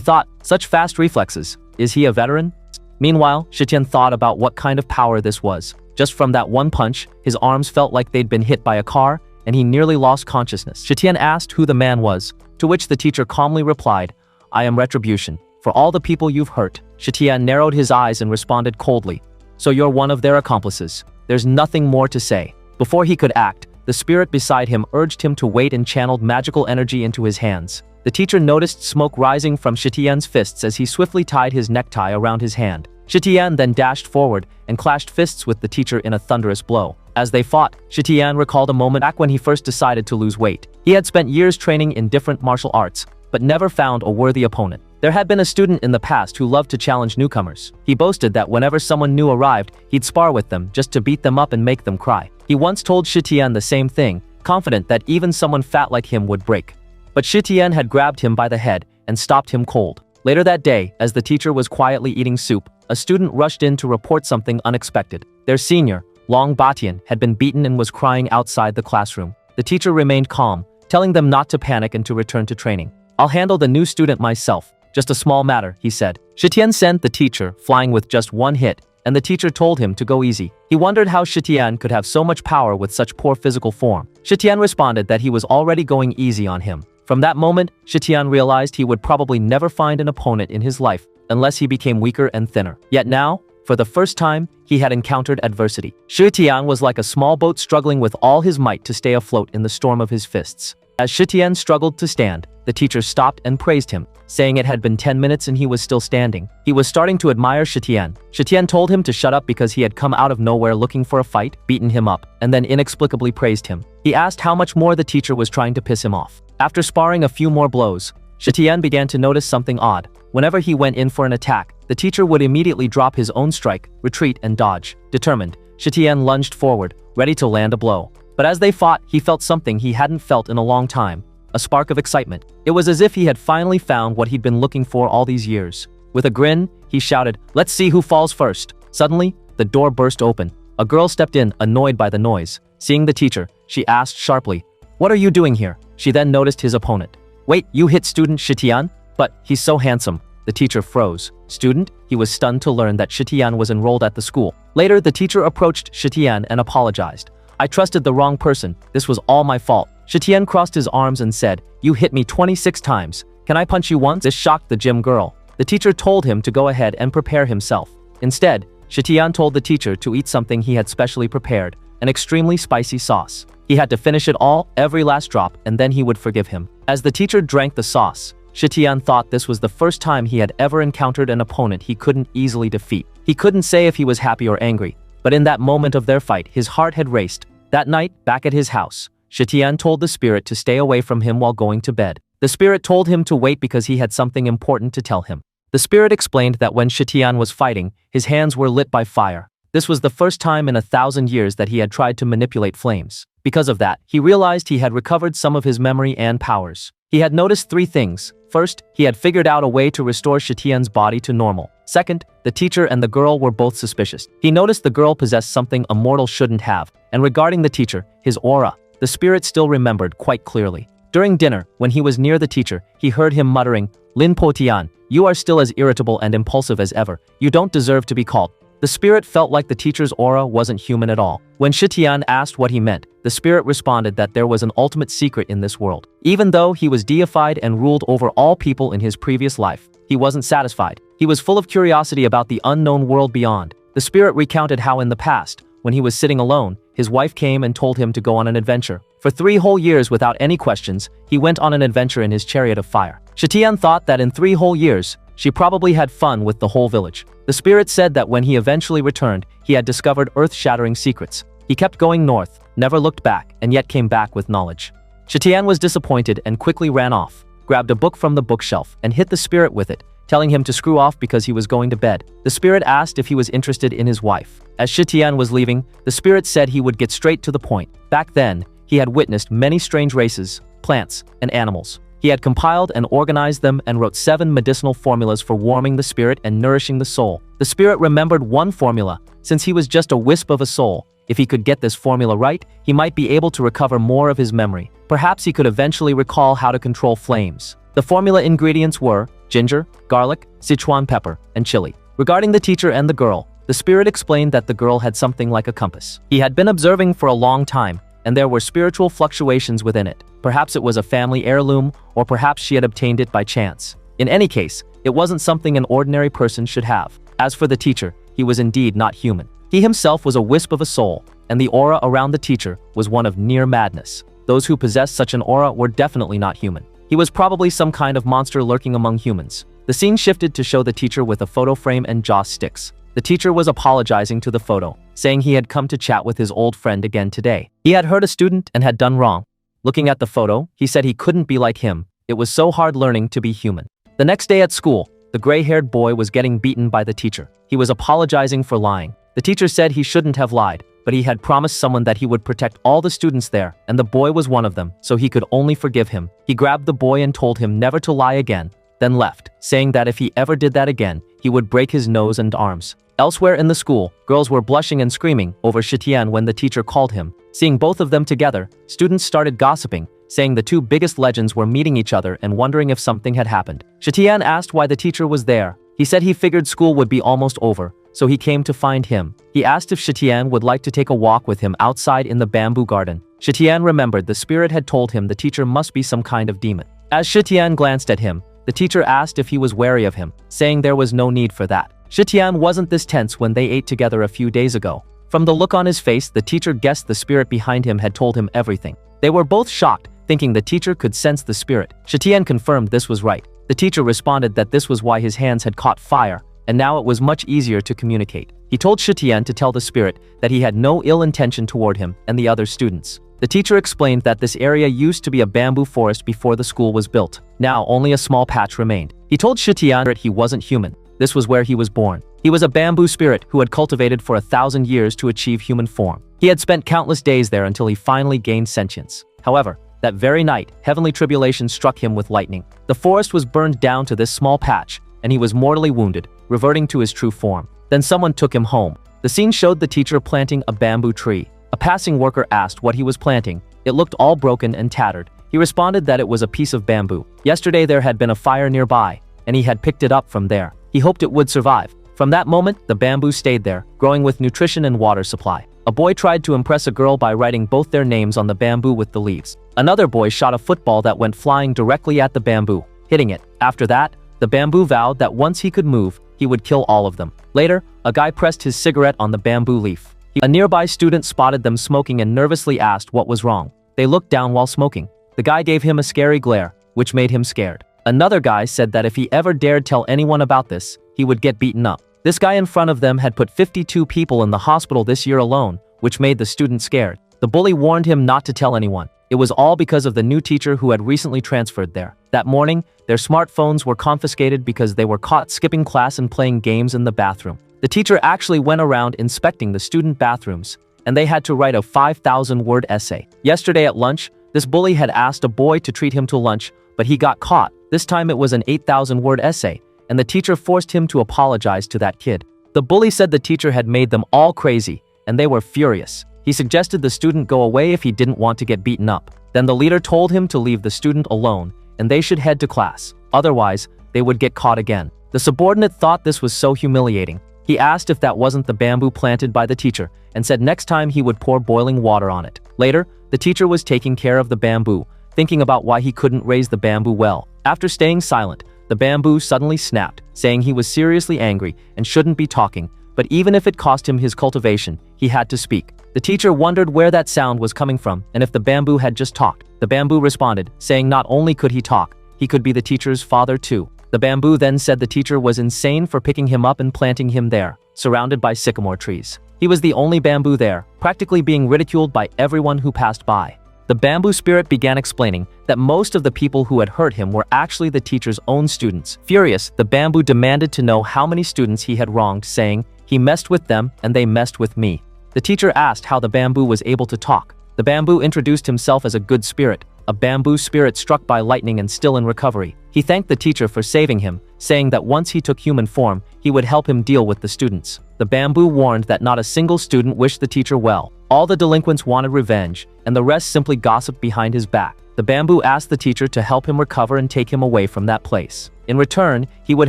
thought, such fast reflexes. Is he a veteran? Meanwhile, Shitian thought about what kind of power this was. Just from that one punch, his arms felt like they'd been hit by a car, and he nearly lost consciousness. Shitian asked who the man was, to which the teacher calmly replied, "I am retribution. For all the people you've hurt." Shitian narrowed his eyes and responded coldly, "So you're one of their accomplices. There's nothing more to say." Before he could act, the spirit beside him urged him to wait and channeled magical energy into his hands. The teacher noticed smoke rising from Shitian's fists as he swiftly tied his necktie around his hand. Shitian then dashed forward and clashed fists with the teacher in a thunderous blow. As they fought, Shitian recalled a moment back when he first decided to lose weight. He had spent years training in different martial arts, but never found a worthy opponent. There had been a student in the past who loved to challenge newcomers. He boasted that whenever someone new arrived, he'd spar with them just to beat them up and make them cry. He once told Shitian the same thing, confident that even someone fat like him would break. But Shitian had grabbed him by the head and stopped him cold. Later that day, as the teacher was quietly eating soup, a student rushed in to report something unexpected. Their senior, Long Batian, had been beaten and was crying outside the classroom. The teacher remained calm, telling them not to panic and to return to training. "I'll handle the new student myself. Just a small matter," he said. Shitian sent the teacher flying with just one hit, and the teacher told him to go easy. He wondered how Shitian could have so much power with such poor physical form. Shitian responded that he was already going easy on him. From that moment, Shitian realized he would probably never find an opponent in his life unless he became weaker and thinner. Yet now, for the first time, he had encountered adversity. Shitian was like a small boat struggling with all his might to stay afloat in the storm of his fists. As Shitian struggled to stand, the teacher stopped and praised him, saying it had been 10 minutes and he was still standing. He was starting to admire Shitian. Shitian told him to shut up because he had come out of nowhere looking for a fight, beaten him up, and then inexplicably praised him. He asked how much more the teacher was trying to piss him off. After sparring a few more blows, Shitian began to notice something odd. Whenever he went in for an attack, the teacher would immediately drop his own strike, retreat, and dodge. Determined, Shitian lunged forward, ready to land a blow. But as they fought, he felt something he hadn't felt in a long time. A spark of excitement. It was as if he had finally found what he'd been looking for all these years. With a grin, he shouted, "Let's see who falls first." Suddenly, the door burst open. A girl stepped in, annoyed by the noise. Seeing the teacher, she asked sharply, "What are you doing here?" She then noticed his opponent. "Wait, you hit student Shitian? But he's so handsome." The teacher froze. Student? He was stunned to learn that Shitian was enrolled at the school. Later, the teacher approached Shitian and apologized. "I trusted the wrong person. This was all my fault." Shitian crossed his arms and said, "You hit me 26 times. Can I punch you once?" This shocked the gym girl. The teacher told him to go ahead and prepare himself. Instead, Shitian told the teacher to eat something he had specially prepared, an extremely spicy sauce. He had to finish it all, every last drop, and then he would forgive him. As the teacher drank the sauce, Shitian thought this was the first time he had ever encountered an opponent he couldn't easily defeat. He couldn't say if he was happy or angry, but in that moment of their fight, his heart had raced. That night, back at his house, Shitian told the spirit to stay away from him while going to bed. The spirit told him to wait because he had something important to tell him. The spirit explained that when Shitian was fighting, his hands were lit by fire. This was the first time in 1,000 years that he had tried to manipulate flames. Because of that, he realized he had recovered some of his memory and powers. He had noticed 3 things. First, he had figured out a way to restore Shitian's body to normal. Second, the teacher and the girl were both suspicious. He noticed the girl possessed something a mortal shouldn't have, and regarding the teacher, his aura, the spirit still remembered quite clearly. During dinner, when he was near the teacher, he heard him muttering, "Lin Po Tian, you are still as irritable and impulsive as ever. You don't deserve to be called." The spirit felt like the teacher's aura wasn't human at all. When Shitian asked what he meant, the spirit responded that there was an ultimate secret in this world. Even though he was deified and ruled over all people in his previous life, he wasn't satisfied. He was full of curiosity about the unknown world beyond. The spirit recounted how in the past, when he was sitting alone, his wife came and told him to go on an adventure. For 3 whole years without any questions, he went on an adventure in his chariot of fire. Shitian thought that in 3 whole years, she probably had fun with the whole village. The spirit said that when he eventually returned, he had discovered earth-shattering secrets. He kept going north, never looked back, and yet came back with knowledge. Shitian was disappointed and quickly ran off, grabbed a book from the bookshelf, and hit the spirit with it, telling him to screw off because he was going to bed. The spirit asked if he was interested in his wife. As Shitian was leaving, the spirit said he would get straight to the point. Back then, he had witnessed many strange races, plants, and animals. He had compiled and organized them and wrote 7 medicinal formulas for warming the spirit and nourishing the soul. The spirit remembered one formula. Since he was just a wisp of a soul, if he could get this formula right, he might be able to recover more of his memory. Perhaps he could eventually recall how to control flames. The formula ingredients were ginger, garlic, Sichuan pepper, and chili. Regarding the teacher and the girl, the spirit explained that the girl had something like a compass. He had been observing for a long time, and there were spiritual fluctuations within it. Perhaps it was a family heirloom, or perhaps she had obtained it by chance. In any case, it wasn't something an ordinary person should have. As for the teacher, he was indeed not human. He himself was a wisp of a soul, and the aura around the teacher was one of near madness. Those who possessed such an aura were definitely not human. He was probably some kind of monster lurking among humans. The scene shifted to show the teacher with a photo frame and joss sticks. The teacher was apologizing to the photo, saying he had come to chat with his old friend again today. He had hurt a student and had done wrong. Looking at the photo, he said he couldn't be like him. It was so hard learning to be human. The next day at school, the gray-haired boy was getting beaten by the teacher. He was apologizing for lying. The teacher said he shouldn't have lied, but he had promised someone that he would protect all the students there, and the boy was one of them, so he could only forgive him. He grabbed the boy and told him never to lie again, then left, saying that if he ever did that again, he would break his nose and arms. Elsewhere in the school, girls were blushing and screaming over Shitian when the teacher called him. Seeing both of them together, students started gossiping, saying the 2 biggest legends were meeting each other and wondering if something had happened. Shitian asked why the teacher was there. He said he figured school would be almost over, so he came to find him. He asked if Shitian would like to take a walk with him outside in the bamboo garden. Shitian remembered the spirit had told him the teacher must be some kind of demon. As Shitian glanced at him, the teacher asked if he was wary of him, saying there was no need for that. Shitian wasn't this tense when they ate together a few days ago. From the look on his face, the teacher guessed the spirit behind him had told him everything. They were both shocked, thinking the teacher could sense the spirit. Shitian confirmed this was right. The teacher responded that this was why his hands had caught fire, and now it was much easier to communicate. He told Shitian to tell the spirit that he had no ill intention toward him and the other students. The teacher explained that this area used to be a bamboo forest before the school was built. Now only a small patch remained. He told Shitian that he wasn't human. This was where he was born. He was a bamboo spirit who had cultivated for 1,000 years to achieve human form. He had spent countless days there until he finally gained sentience. However, that very night, heavenly tribulation struck him with lightning. The forest was burned down to this small patch, and he was mortally wounded, reverting to his true form. Then someone took him home. The scene showed the teacher planting a bamboo tree. A passing worker asked what he was planting. It looked all broken and tattered. He responded that it was a piece of bamboo. Yesterday there had been a fire nearby, and he had picked it up from there. He hoped it would survive. From that moment, the bamboo stayed there, growing with nutrition and water supply. A boy tried to impress a girl by writing both their names on the bamboo with the leaves. Another boy shot a football that went flying directly at the bamboo, hitting it. After that, the bamboo vowed that once he could move, he would kill all of them. Later, a guy pressed his cigarette on the bamboo leaf. A nearby student spotted them smoking and nervously asked what was wrong. They looked down while smoking. The guy gave him a scary glare, which made him scared. Another guy said that if he ever dared tell anyone about this, he would get beaten up. This guy in front of them had put 52 people in the hospital this year alone, which made the student scared. The bully warned him not to tell anyone. It was all because of the new teacher who had recently transferred there. That morning, their smartphones were confiscated because they were caught skipping class and playing games in the bathroom. The teacher actually went around inspecting the student bathrooms, and they had to write a 5,000-word essay. Yesterday at lunch, this bully had asked a boy to treat him to lunch, but he got caught. This time it was an 8,000-word essay, and the teacher forced him to apologize to that kid. The bully said the teacher had made them all crazy, and they were furious. He suggested the student go away if he didn't want to get beaten up. Then the leader told him to leave the student alone, and they should head to class. Otherwise, they would get caught again. The subordinate thought this was so humiliating. He asked if that wasn't the bamboo planted by the teacher, and said next time he would pour boiling water on it. Later, the teacher was taking care of the bamboo, thinking about why he couldn't raise the bamboo well. After staying silent, the bamboo suddenly snapped, saying he was seriously angry and shouldn't be talking, but even if it cost him his cultivation, he had to speak. The teacher wondered where that sound was coming from and if the bamboo had just talked. The bamboo responded, saying not only could he talk, he could be the teacher's father too. The bamboo then said the teacher was insane for picking him up and planting him there, surrounded by sycamore trees. He was the only bamboo there, practically being ridiculed by everyone who passed by. The bamboo spirit began explaining that most of the people who had hurt him were actually the teacher's own students. Furious, the bamboo demanded to know how many students he had wronged, saying, "He messed with them and they messed with me." The teacher asked how the bamboo was able to talk. The bamboo introduced himself as a good spirit, a bamboo spirit struck by lightning and still in recovery. He thanked the teacher for saving him, saying that once he took human form, he would help him deal with the students. The bamboo warned that not a single student wished the teacher well. All the delinquents wanted revenge, and the rest simply gossiped behind his back. The bamboo asked the teacher to help him recover and take him away from that place. In return, he would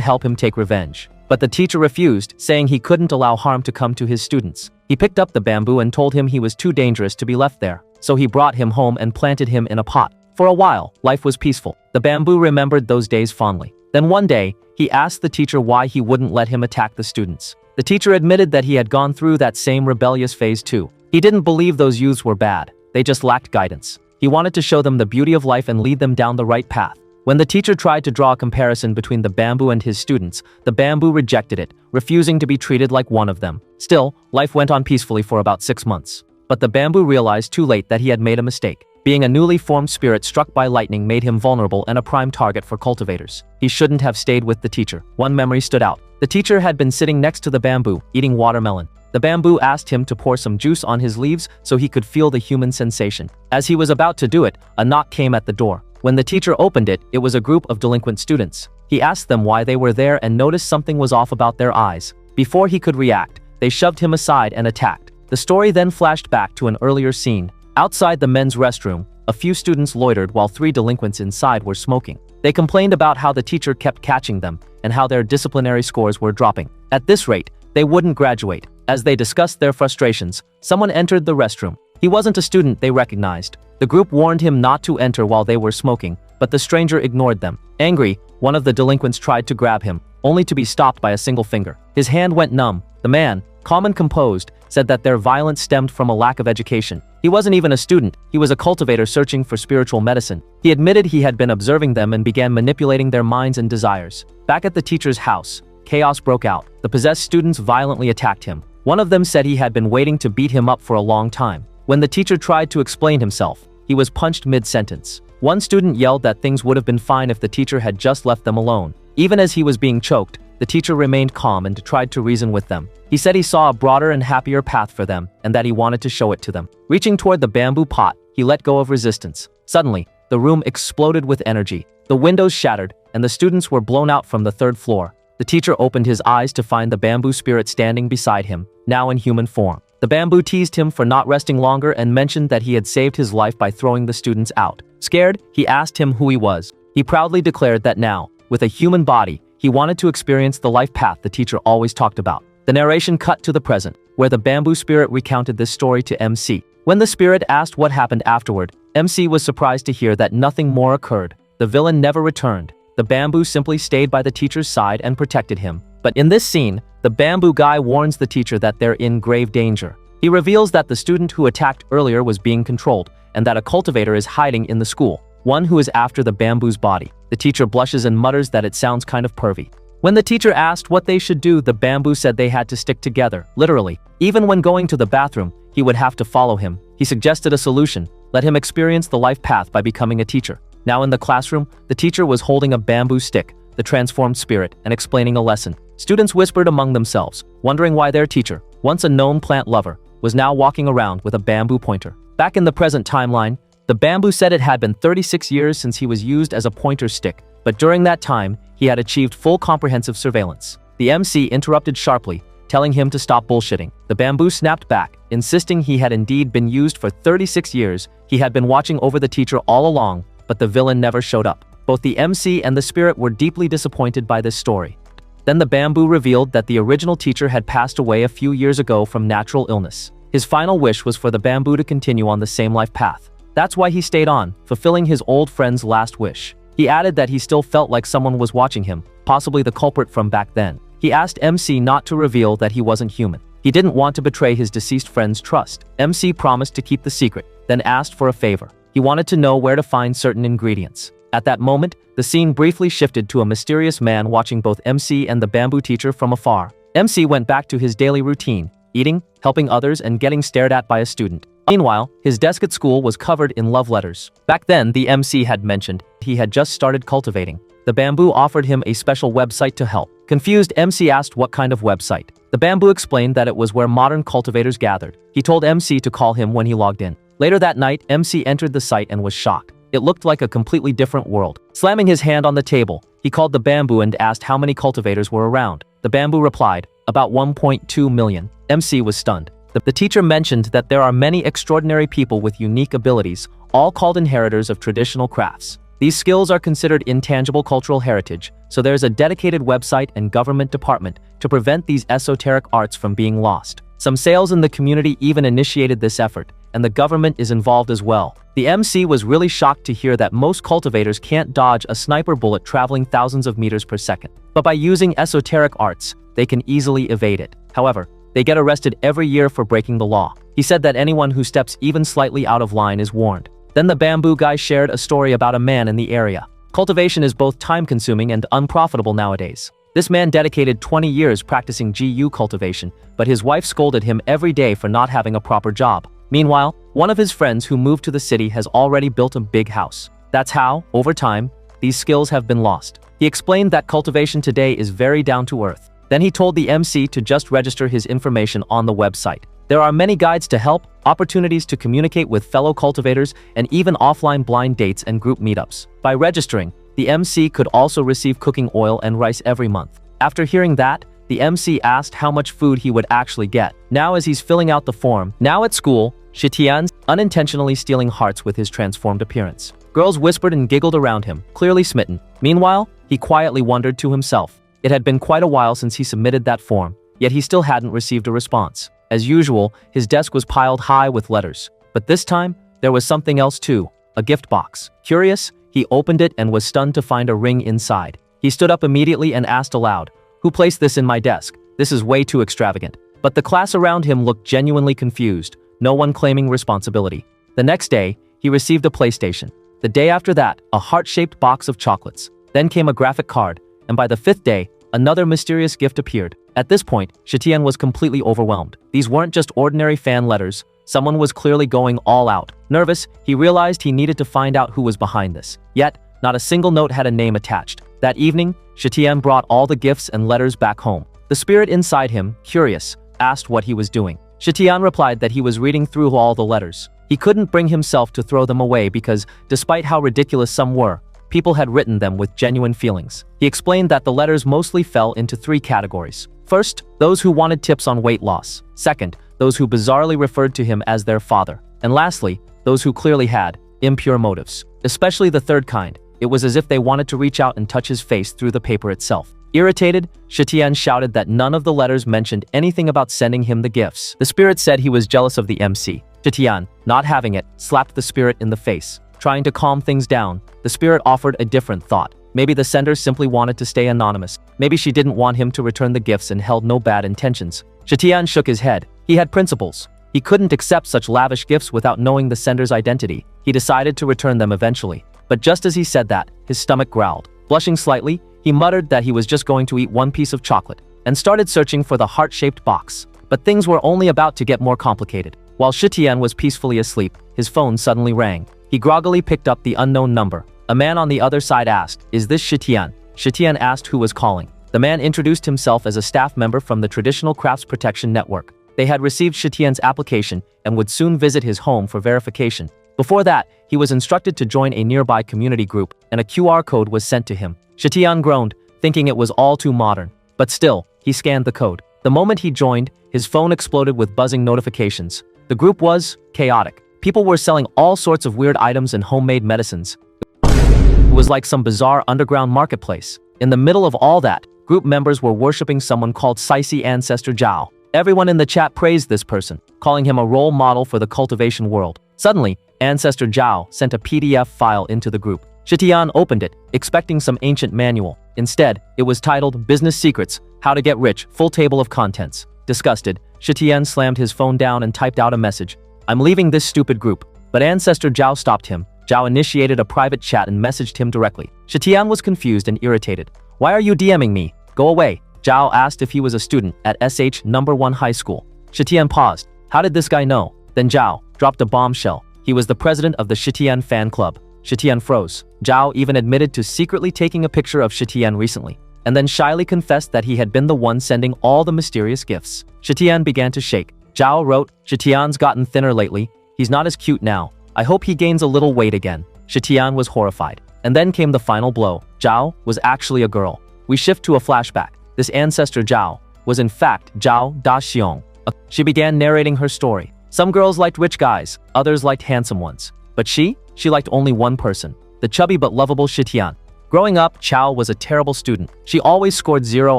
help him take revenge. But the teacher refused, saying he couldn't allow harm to come to his students. He picked up the bamboo and told him he was too dangerous to be left there. So he brought him home and planted him in a pot. For a while, life was peaceful. The bamboo remembered those days fondly. Then one day, he asked the teacher why he wouldn't let him attack the students. The teacher admitted that he had gone through that same rebellious phase too. He didn't believe those youths were bad. They just lacked guidance. He wanted to show them the beauty of life and lead them down the right path. When the teacher tried to draw a comparison between the bamboo and his students, the bamboo rejected it, refusing to be treated like one of them. Still, life went on peacefully for about 6 months. But the bamboo realized too late that he had made a mistake. Being a newly formed spirit struck by lightning made him vulnerable and a prime target for cultivators. He shouldn't have stayed with the teacher. One memory stood out. The teacher had been sitting next to the bamboo, eating watermelon. The bamboo asked him to pour some juice on his leaves so he could feel the human sensation. As he was about to do it, a knock came at the door. When the teacher opened it, it was a group of delinquent students. He asked them why they were there and noticed something was off about their eyes. Before he could react, they shoved him aside and attacked. The story then flashed back to an earlier scene. Outside the men's restroom, a few students loitered while 3 delinquents inside were smoking. They complained about how the teacher kept catching them and how their disciplinary scores were dropping. At this rate, they wouldn't graduate. As they discussed their frustrations, someone entered the restroom. He wasn't a student they recognized. The group warned him not to enter while they were smoking, but the stranger ignored them. Angry, one of the delinquents tried to grab him, only to be stopped by a single finger. His hand went numb. The man, calm and composed, said that their violence stemmed from a lack of education. He wasn't even a student, he was a cultivator searching for spiritual medicine. He admitted he had been observing them and began manipulating their minds and desires. Back at the teacher's house, chaos broke out. The possessed students violently attacked him. One of them said he had been waiting to beat him up for a long time. When the teacher tried to explain himself, he was punched mid-sentence. One student yelled that things would have been fine if the teacher had just left them alone. Even as he was being choked, the teacher remained calm and tried to reason with them. He said he saw a broader and happier path for them and that he wanted to show it to them. Reaching toward the bamboo pot, he let go of resistance. Suddenly, the room exploded with energy. The windows shattered, and the students were blown out from the 3rd floor. The teacher opened his eyes to find the bamboo spirit standing beside him, now in human form. The bamboo teased him for not resting longer and mentioned that he had saved his life by throwing the students out. Scared, he asked him who he was. He proudly declared that now, with a human body, he wanted to experience the life path the teacher always talked about. The narration cut to the present, where the bamboo spirit recounted this story to MC. When the spirit asked what happened afterward, MC was surprised to hear that nothing more occurred. The villain never returned. The bamboo simply stayed by the teacher's side and protected him. But in this scene, the bamboo guy warns the teacher that they're in grave danger. He reveals that the student who attacked earlier was being controlled, and that a cultivator is hiding in the school, one who is after the bamboo's body. The teacher blushes and mutters that it sounds kind of pervy. When the teacher asked what they should do, the bamboo said they had to stick together, literally. Even when going to the bathroom, he would have to follow him. He suggested a solution: let him experience the life path by becoming a teacher. Now in the classroom, the teacher was holding a bamboo stick, the transformed spirit, and explaining a lesson. Students whispered among themselves, wondering why their teacher, once a known plant lover, was now walking around with a bamboo pointer. Back in the present timeline, the bamboo said it had been 36 years since he was used as a pointer stick, but during that time, he had achieved full comprehensive surveillance. The MC interrupted sharply, telling him to stop bullshitting. The bamboo snapped back, insisting he had indeed been used for 36 years. He had been watching over the teacher all along, but the villain never showed up. Both the MC and the spirit were deeply disappointed by this story. Then the bamboo revealed that the original teacher had passed away a few years ago from natural illness. His final wish was for the bamboo to continue on the same life path. That's why he stayed on, fulfilling his old friend's last wish. He added that he still felt like someone was watching him, possibly the culprit from back then. He asked MC not to reveal that he wasn't human. He didn't want to betray his deceased friend's trust. MC promised to keep the secret, then asked for a favor. He wanted to know where to find certain ingredients. At that moment, the scene briefly shifted to a mysterious man watching both MC and the bamboo teacher from afar. MC went back to his daily routine, eating, helping others, and getting stared at by a student. Meanwhile, his desk at school was covered in love letters. Back then, the MC had mentioned he had just started cultivating. The bamboo offered him a special website to help. Confused, MC asked what kind of website. The bamboo explained that it was where modern cultivators gathered. He told MC to call him when he logged in. Later that night, MC entered the site and was shocked. It looked like a completely different world. Slamming his hand on the table, he called the bamboo and asked how many cultivators were around. The bamboo replied, about 1.2 million. MC was stunned. The teacher mentioned that there are many extraordinary people with unique abilities, all called inheritors of traditional crafts. These skills are considered intangible cultural heritage, so there's a dedicated website and government department to prevent these esoteric arts from being lost. Some sales in the community even initiated this effort, and the government is involved as well. The MC was really shocked to hear that most cultivators can't dodge a sniper bullet traveling thousands of meters per second. But by using esoteric arts, they can easily evade it. However, they get arrested every year for breaking the law. He said that anyone who steps even slightly out of line is warned. Then the bamboo guy shared a story about a man in the area. Cultivation is both time-consuming and unprofitable nowadays. This man dedicated 20 years practicing GU cultivation, but his wife scolded him every day for not having a proper job. Meanwhile, one of his friends who moved to the city has already built a big house. That's how, over time, these skills have been lost. He explained that cultivation today is very down to earth. Then he told the MC to just register his information on the website. There are many guides to help, opportunities to communicate with fellow cultivators, and even offline blind dates and group meetups. By registering, the MC could also receive cooking oil and rice every month. After hearing that, the MC asked how much food he would actually get. Now as he's filling out the form, now at school, Shitian's unintentionally stealing hearts with his transformed appearance. Girls whispered and giggled around him, clearly smitten. Meanwhile, he quietly wondered to himself. It had been quite a while since he submitted that form, yet he still hadn't received a response. As usual, his desk was piled high with letters. But this time, there was something else too, a gift box. Curious, he opened it and was stunned to find a ring inside. He stood up immediately and asked aloud, "Who placed this in my desk? This is way too extravagant." But the class around him looked genuinely confused, no one claiming responsibility. The next day, he received a PlayStation. The day after that, a heart-shaped box of chocolates. Then came a graphic card, and by the 5th day, another mysterious gift appeared. At this point, Shitian was completely overwhelmed. These weren't just ordinary fan letters. Someone was clearly going all out. Nervous, he realized he needed to find out who was behind this. Yet, not a single note had a name attached. That evening, Shitian brought all the gifts and letters back home. The spirit inside him, curious, asked what he was doing. Shitian replied that he was reading through all the letters. He couldn't bring himself to throw them away because, despite how ridiculous some were, people had written them with genuine feelings. He explained that the letters mostly fell into 3 categories. First, those who wanted tips on weight loss. Second, those who bizarrely referred to him as their father. And lastly, those who clearly had impure motives. Especially the third kind. It was as if they wanted to reach out and touch his face through the paper itself. Irritated, Shitian shouted that none of the letters mentioned anything about sending him the gifts. The spirit said he was jealous of the MC. Shitian, not having it, slapped the spirit in the face. Trying to calm things down, the spirit offered a different thought. Maybe the sender simply wanted to stay anonymous. Maybe she didn't want him to return the gifts and held no bad intentions. Shitian shook his head. He had principles. He couldn't accept such lavish gifts without knowing the sender's identity. He decided to return them eventually. But just as he said that, his stomach growled. Blushing slightly, he muttered that he was just going to eat one piece of chocolate and started searching for the heart-shaped box. But things were only about to get more complicated. While Shitian was peacefully asleep, his phone suddenly rang. He groggily picked up the unknown number. A man on the other side asked, "Is this Shitian?" Shitian asked who was calling. The man introduced himself as a staff member from the Traditional Crafts Protection Network. They had received Shitian's application and would soon visit his home for verification. Before that, he was instructed to join a nearby community group, and a QR code was sent to him. Shitian groaned, thinking it was all too modern. But still, he scanned the code. The moment he joined, his phone exploded with buzzing notifications. The group was chaotic. People were selling all sorts of weird items and homemade medicines. It was like some bizarre underground marketplace. In the middle of all that, group members were worshipping someone called Sisi Ancestor Zhao. Everyone in the chat praised this person, calling him a role model for the cultivation world. Suddenly, Ancestor Zhao sent a PDF file into the group. Shitian opened it, expecting some ancient manual. Instead, it was titled Business Secrets, How to Get Rich, Full Table of Contents. Disgusted, Shitian slammed his phone down and typed out a message. "I'm leaving this stupid group." But Ancestor Zhao stopped him. Zhao initiated a private chat and messaged him directly. Shitian was confused and irritated. "Why are you DMing me? Go away." Zhao asked if he was a student at SH No. 1 high school. Shitian paused. How did this guy know? Then Zhao dropped a bombshell. He was the president of the Shitian fan club. Shitian froze. Zhao even admitted to secretly taking a picture of Shitian recently, and then shyly confessed that he had been the one sending all the mysterious gifts. Shitian began to shake. Zhao wrote, "Shitian's gotten thinner lately. He's not as cute now. I hope he gains a little weight again." Shitian was horrified. And then came the final blow. Zhao was actually a girl. We shift to a flashback. This ancestor Zhao was in fact Zhao Daxiong. She began narrating her story. Some girls liked rich guys, others liked handsome ones. But she liked only one person, the chubby but lovable Shitian. Growing up, Chao was a terrible student. She always scored 0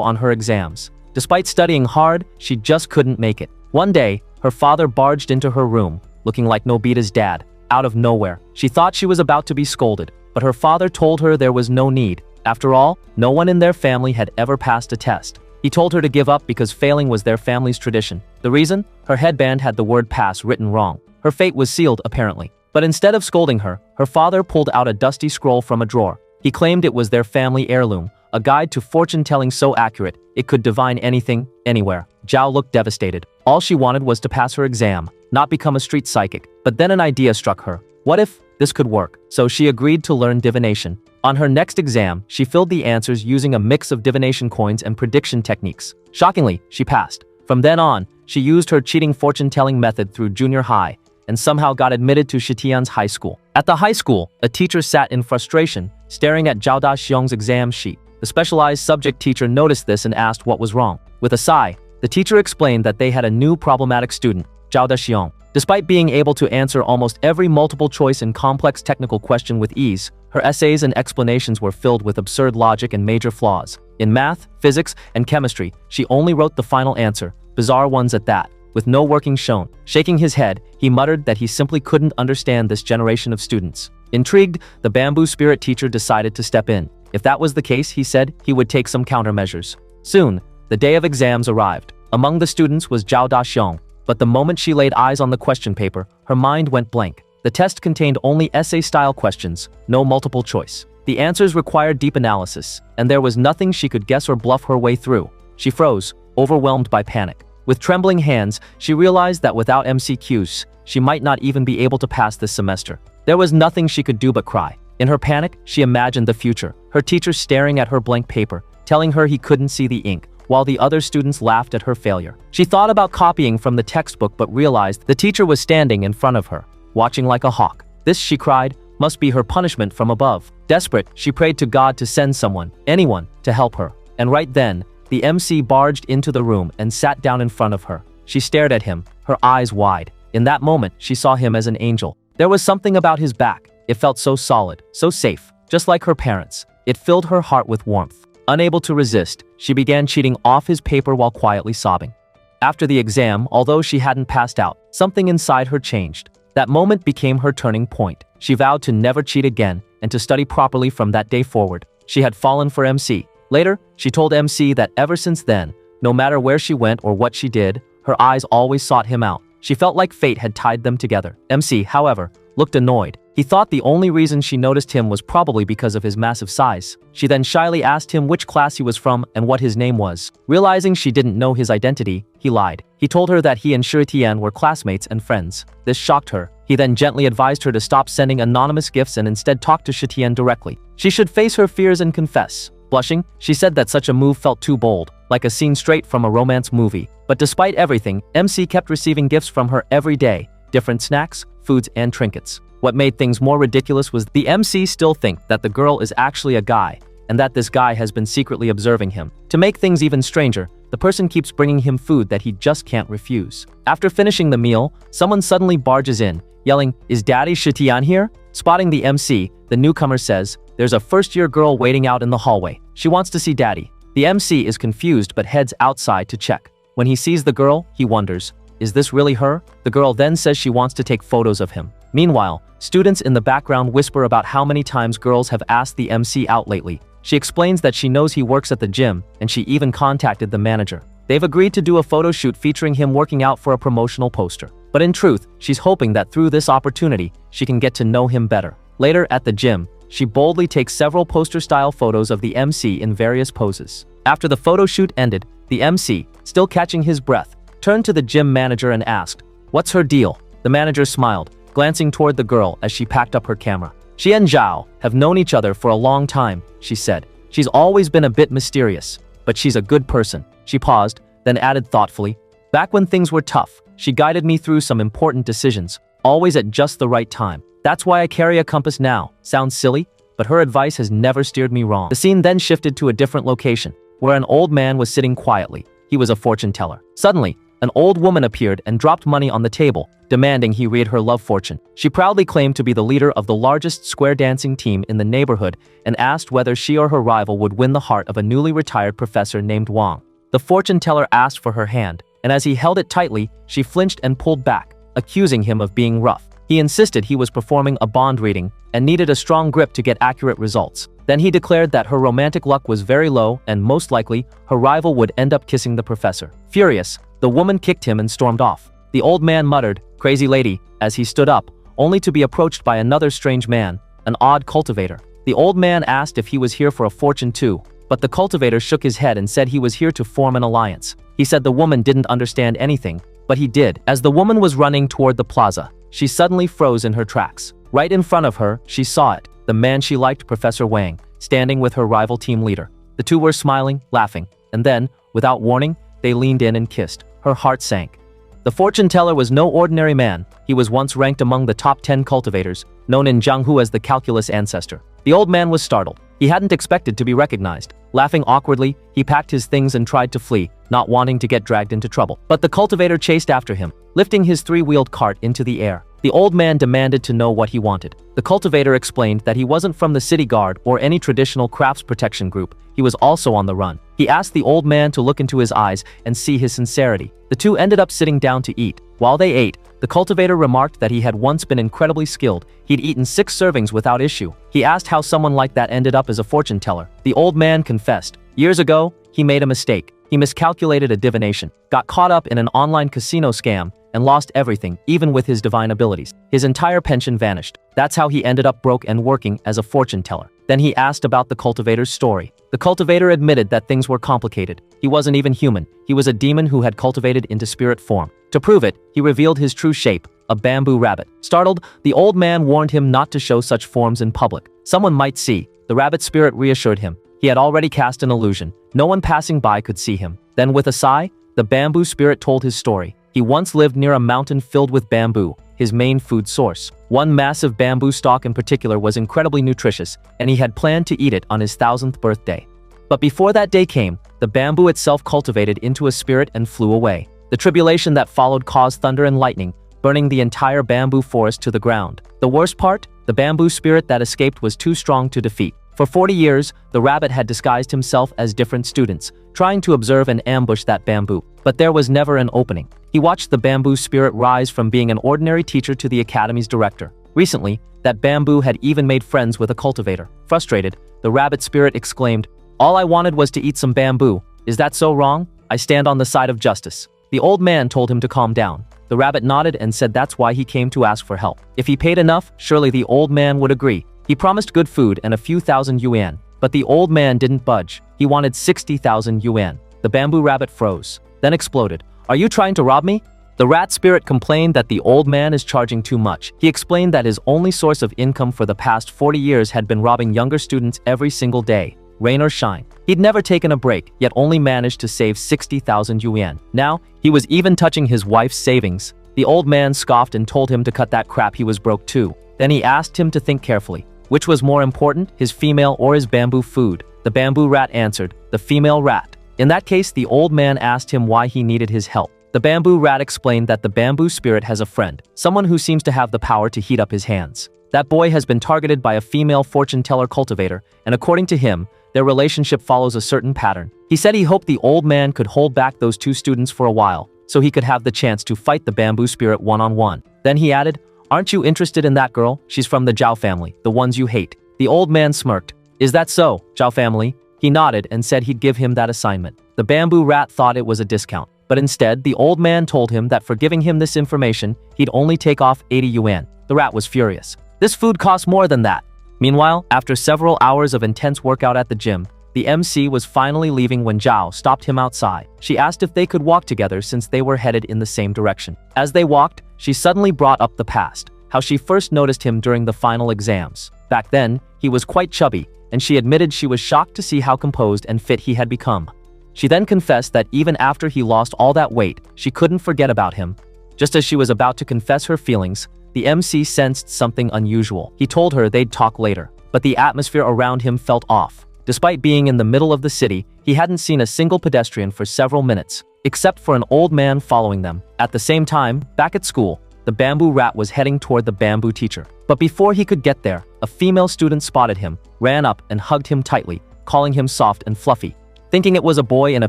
on her exams. Despite studying hard, she just couldn't make it. One day, her father barged into her room, looking like Nobita's dad, out of nowhere. She thought she was about to be scolded, but her father told her there was no need. After all, no one in their family had ever passed a test. He told her to give up because failing was their family's tradition. The reason? Her headband had the word pass written wrong. Her fate was sealed, apparently. But instead of scolding her, her father pulled out a dusty scroll from a drawer. He claimed it was their family heirloom, a guide to fortune-telling so accurate, it could divine anything, anywhere. Zhao looked devastated. All she wanted was to pass her exam, not become a street psychic. But then an idea struck her. What if this could work? So she agreed to learn divination. On her next exam, she filled the answers using a mix of divination coins and prediction techniques. Shockingly, she passed. From then on, she used her cheating fortune-telling method through junior high and somehow got admitted to Shitian's high school. At the high school, a teacher sat in frustration, staring at Zhao Daxiong's exam sheet. The specialized subject teacher noticed this and asked what was wrong. With a sigh, the teacher explained that they had a new problematic student, Zhao Daxiong. Despite being able to answer almost every multiple-choice and complex technical question with ease, her essays and explanations were filled with absurd logic and major flaws. In math, physics, and chemistry, she only wrote the final answer, bizarre ones at that, with no workings shown. Shaking his head, he muttered that he simply couldn't understand this generation of students. Intrigued, the bamboo spirit teacher decided to step in. If that was the case, he said, he would take some countermeasures. Soon, the day of exams arrived. Among the students was Zhao Daxiong. But the moment she laid eyes on the question paper, her mind went blank. The test contained only essay-style questions, no multiple choice. The answers required deep analysis, and there was nothing she could guess or bluff her way through. She froze, overwhelmed by panic. With trembling hands, she realized that without MCQs, she might not even be able to pass this semester. There was nothing she could do but cry. In her panic, she imagined the future, her teacher staring at her blank paper, telling her he couldn't see the ink, while the other students laughed at her failure. She thought about copying from the textbook but realized the teacher was standing in front of her, watching like a hawk. This, she cried, must be her punishment from above. Desperate, she prayed to God to send someone, anyone, to help her. And right then, the MC barged into the room and sat down in front of her. She stared at him, her eyes wide. In that moment, she saw him as an angel. There was something about his back. It felt so solid, so safe, just like her parents. It filled her heart with warmth. Unable to resist, she began cheating off his paper while quietly sobbing. After the exam, although she hadn't passed out, something inside her changed. That moment became her turning point. She vowed to never cheat again and to study properly from that day forward. She had fallen for MC. Later, she told MC that ever since then, no matter where she went or what she did, her eyes always sought him out. She felt like fate had tied them together. MC, however, looked annoyed. He thought the only reason she noticed him was probably because of his massive size. She then shyly asked him which class he was from and what his name was. Realizing she didn't know his identity, he lied. He told her that he and Shiritian were classmates and friends. This shocked her. He then gently advised her to stop sending anonymous gifts and instead talk to Shiritian directly. She should face her fears and confess. Blushing, she said that such a move felt too bold, like a scene straight from a romance movie. But despite everything, MC kept receiving gifts from her every day, different snacks, foods, and trinkets. What made things more ridiculous was the MC still think that the girl is actually a guy, and that this guy has been secretly observing him. To make things even stranger, the person keeps bringing him food that he just can't refuse. After finishing the meal, someone suddenly barges in, yelling, "Is Daddy Shitian here?" Spotting the MC, the newcomer says, "There's a first-year girl waiting out in the hallway. She wants to see Daddy." The MC is confused but heads outside to check. When he sees the girl, he wonders, is this really her? The girl then says she wants to take photos of him. Meanwhile, students in the background whisper about how many times girls have asked the MC out lately. She explains that she knows he works at the gym, and she even contacted the manager. They've agreed to do a photo shoot featuring him working out for a promotional poster. But in truth, she's hoping that through this opportunity, she can get to know him better. Later at the gym, she boldly takes several poster-style photos of the MC in various poses. After the photo shoot ended, the MC, still catching his breath, turned to the gym manager and asked, "What's her deal?" The manager smiled, glancing toward the girl as she packed up her camera. "She and Zhao have known each other for a long time," she said. "She's always been a bit mysterious, but she's a good person." She paused, then added thoughtfully, "Back when things were tough, she guided me through some important decisions, always at just the right time. That's why I carry a compass now. Sounds silly, but her advice has never steered me wrong." The scene then shifted to a different location, where an old man was sitting quietly. He was a fortune teller. Suddenly, an old woman appeared and dropped money on the table, demanding he read her love fortune. She proudly claimed to be the leader of the largest square dancing team in the neighborhood and asked whether she or her rival would win the heart of a newly retired professor named Wang. The fortune teller asked for her hand, and as he held it tightly, she flinched and pulled back, accusing him of being rough. He insisted he was performing a bond reading and needed a strong grip to get accurate results. Then he declared that her romantic luck was very low and most likely her rival would end up kissing the professor. Furious, the woman kicked him and stormed off. The old man muttered, "Crazy lady," as he stood up, only to be approached by another strange man, an odd cultivator. The old man asked if he was here for a fortune too, but the cultivator shook his head and said he was here to form an alliance. He said the woman didn't understand anything, but he did. As the woman was running toward the plaza, she suddenly froze in her tracks. Right in front of her, she saw it, the man she liked, Professor Wang, standing with her rival team leader. The two were smiling, laughing, and then, without warning, they leaned in and kissed. Her heart sank. The fortune teller was no ordinary man. He was once ranked among the top 10 cultivators, known in Jianghu as the calculus ancestor. The old man was startled. He hadn't expected to be recognized. Laughing awkwardly, he packed his things and tried to flee, not wanting to get dragged into trouble. But the cultivator chased after him, lifting his three-wheeled cart into the air. The old man demanded to know what he wanted. The cultivator explained that he wasn't from the city guard or any traditional crafts protection group. He was also on the run. He asked the old man to look into his eyes and see his sincerity. The two ended up sitting down to eat. While they ate, the cultivator remarked that he had once been incredibly skilled. He'd eaten 6 servings without issue. He asked how someone like that ended up as a fortune teller. The old man confessed. Years ago, he made a mistake. He miscalculated a divination, got caught up in an online casino scam, and lost everything, even with his divine abilities. His entire pension vanished. That's how he ended up broke and working as a fortune teller. Then he asked about the cultivator's story. The cultivator admitted that things were complicated. He wasn't even human. He was a demon who had cultivated into spirit form. To prove it, he revealed his true shape, a bamboo rabbit. Startled, the old man warned him not to show such forms in public. Someone might see. The rabbit spirit reassured him. He had already cast an illusion. No one passing by could see him. Then with a sigh, the bamboo spirit told his story. He once lived near a mountain filled with bamboo. his main food source. One massive bamboo stalk in particular was incredibly nutritious, and he had planned to eat it on his 1000th birthday. But before that day came, the bamboo itself cultivated into a spirit and flew away. The tribulation that followed caused thunder and lightning, burning the entire bamboo forest to the ground. The worst part? The bamboo spirit that escaped was too strong to defeat. For 40 years, the rabbit had disguised himself as different students, trying to observe and ambush that bamboo. But there was never an opening. He watched the bamboo spirit rise from being an ordinary teacher to the academy's director. Recently, that bamboo had even made friends with a cultivator. Frustrated, the rabbit spirit exclaimed, "All I wanted was to eat some bamboo. Is that so wrong? I stand on the side of justice." The old man told him to calm down. The rabbit nodded and said that's why he came to ask for help. If he paid enough, surely the old man would agree. He promised good food and a few thousand yuan. But the old man didn't budge. He wanted 60,000 yuan. The bamboo rabbit froze, then exploded. "Are you trying to rob me?" The rat spirit complained that the old man is charging too much. He explained that his only source of income for the past 40 years had been robbing younger students every single day, rain or shine. He'd never taken a break, yet only managed to save 60,000 yuan. Now, he was even touching his wife's savings. The old man scoffed and told him to cut that crap, he was broke too. Then he asked him to think carefully. Which was more important, his female or his bamboo food? The bamboo rat answered, the female rat. In that case, the old man asked him why he needed his help. The bamboo rat explained that the bamboo spirit has a friend, someone who seems to have the power to heat up his hands. That boy has been targeted by a female fortune teller cultivator, and according to him, their relationship follows a certain pattern. He said he hoped the old man could hold back those two students for a while, so he could have the chance to fight the bamboo spirit one-on-one. Then he added, "Aren't you interested in that girl? She's from the Zhao family, the ones you hate." The old man smirked. "Is that so, Zhao family?" He nodded and said he'd give him that assignment. The bamboo rat thought it was a discount, but instead the old man told him that for giving him this information, he'd only take off 80 yuan. The rat was furious. This food costs more than that. Meanwhile, after several hours of intense workout at the gym, the MC was finally leaving when Zhao stopped him outside. She asked if they could walk together since they were headed in the same direction. As they walked, she suddenly brought up the past, how she first noticed him during the final exams. Back then, he was quite chubby, and she admitted she was shocked to see how composed and fit he had become. She then confessed that even after he lost all that weight, she couldn't forget about him. Just as she was about to confess her feelings, the MC sensed something unusual. He told her they'd talk later, but the atmosphere around him felt off. Despite being in the middle of the city, he hadn't seen a single pedestrian for several minutes, except for an old man following them. At the same time, back at school, the bamboo rat was heading toward the bamboo teacher. But before he could get there, a female student spotted him, ran up and hugged him tightly, calling him soft and fluffy. Thinking it was a boy in a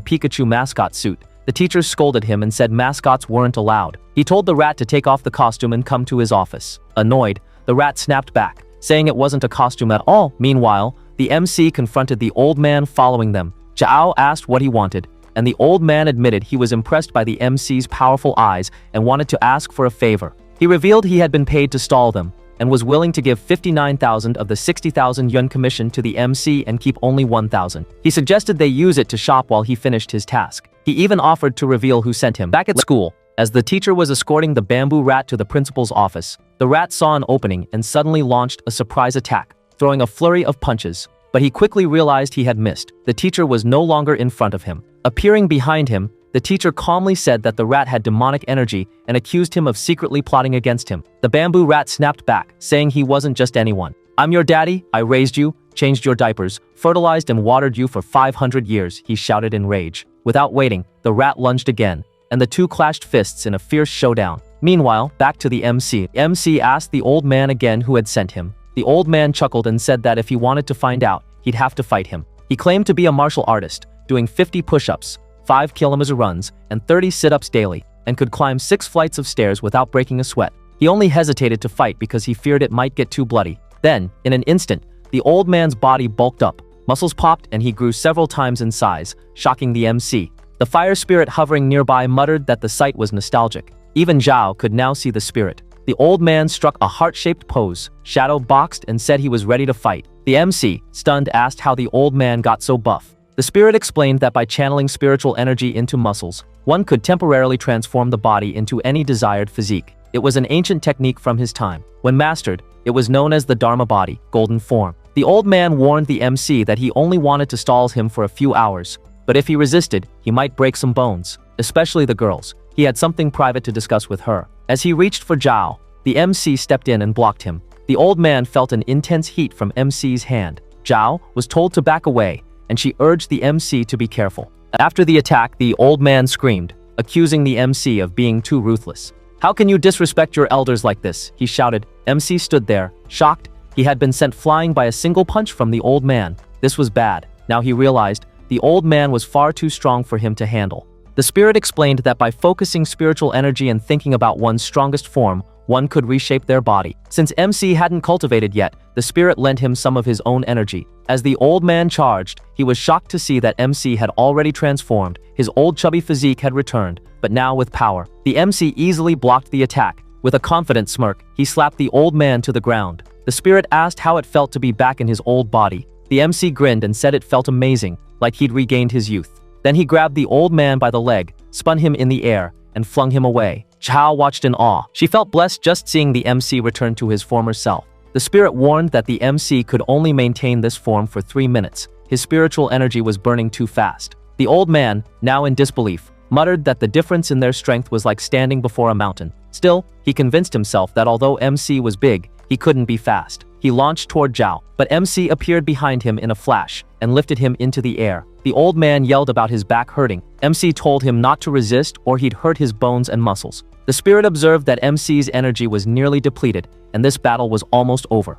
Pikachu mascot suit, the teacher scolded him and said mascots weren't allowed. He told the rat to take off the costume and come to his office. Annoyed, the rat snapped back, saying it wasn't a costume at all. Meanwhile, the MC confronted the old man following them. Zhao asked what he wanted, and the old man admitted he was impressed by the MC's powerful eyes and wanted to ask for a favor. He revealed he had been paid to stall them, and was willing to give 59,000 of the 60,000 yuan commission to the MC and keep only 1,000. He suggested they use it to shop while he finished his task. He even offered to reveal who sent him. Back at school, as the teacher was escorting the bamboo rat to the principal's office, the rat saw an opening and suddenly launched a surprise attack, throwing a flurry of punches. But he quickly realized he had missed. The teacher was no longer in front of him. Appearing behind him, the teacher calmly said that the rat had demonic energy and accused him of secretly plotting against him. The bamboo rat snapped back, saying he wasn't just anyone. "I'm your daddy, I raised you, changed your diapers, fertilized and watered you for 500 years, he shouted in rage. Without waiting, the rat lunged again, and the two clashed fists in a fierce showdown. Meanwhile, back to the MC. MC asked the old man again who had sent him. The old man chuckled and said that if he wanted to find out, he'd have to fight him. He claimed to be a martial artist, doing 50 push-ups, 5 kilometer runs, and 30 sit-ups daily, and could climb 6 flights of stairs without breaking a sweat. He only hesitated to fight because he feared it might get too bloody. Then, in an instant, the old man's body bulked up, muscles popped, and he grew several times in size, shocking the MC. The fire spirit hovering nearby muttered that the sight was nostalgic. Even Zhao could now see the spirit. The old man struck a heart-shaped pose, shadow boxed, and said he was ready to fight. The MC, stunned, asked how the old man got so buff. The spirit explained that by channeling spiritual energy into muscles, one could temporarily transform the body into any desired physique. It was an ancient technique from his time. When mastered, it was known as the Dharma body, golden form. The old man warned the MC that he only wanted to stall him for a few hours, but if he resisted, he might break some bones, especially the girls. He had something private to discuss with her. As he reached for Zhao, The MC stepped in and blocked him. The old man felt an intense heat from MC's hand. Zhao was told to back away, and she urged the MC to be careful. After the attack, the old man screamed, accusing the MC of being too ruthless. "How can you disrespect your elders like this?" he shouted. MC stood there, shocked. He had been sent flying by a single punch from the old man. This was bad. Now he realized the old man was far too strong for him to handle. The spirit explained that by focusing spiritual energy and thinking about one's strongest form, one could reshape their body. Since MC hadn't cultivated yet, the spirit lent him some of his own energy. As the old man charged, he was shocked to see that MC had already transformed. His old chubby physique had returned, but now with power. The MC easily blocked the attack. With a confident smirk, he slapped the old man to the ground. The spirit asked how it felt to be back in his old body. The MC grinned and said it felt amazing, like he'd regained his youth. Then he grabbed the old man by the leg, spun him in the air, and flung him away. Zhao watched in awe. She felt blessed just seeing the MC return to his former self. The spirit warned that the MC could only maintain this form for 3 minutes. His spiritual energy was burning too fast. The old man, now in disbelief, muttered that the difference in their strength was like standing before a mountain. Still, he convinced himself that although MC was big, he couldn't be fast. He launched toward Zhao, but MC appeared behind him in a flash and lifted him into the air. The old man yelled about his back hurting. MC told him not to resist or he'd hurt his bones and muscles. The spirit observed that MC's energy was nearly depleted, and this battle was almost over.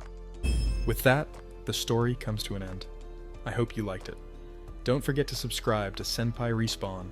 With that, the story comes to an end. I hope you liked it. Don't forget to subscribe to Senpai Respawn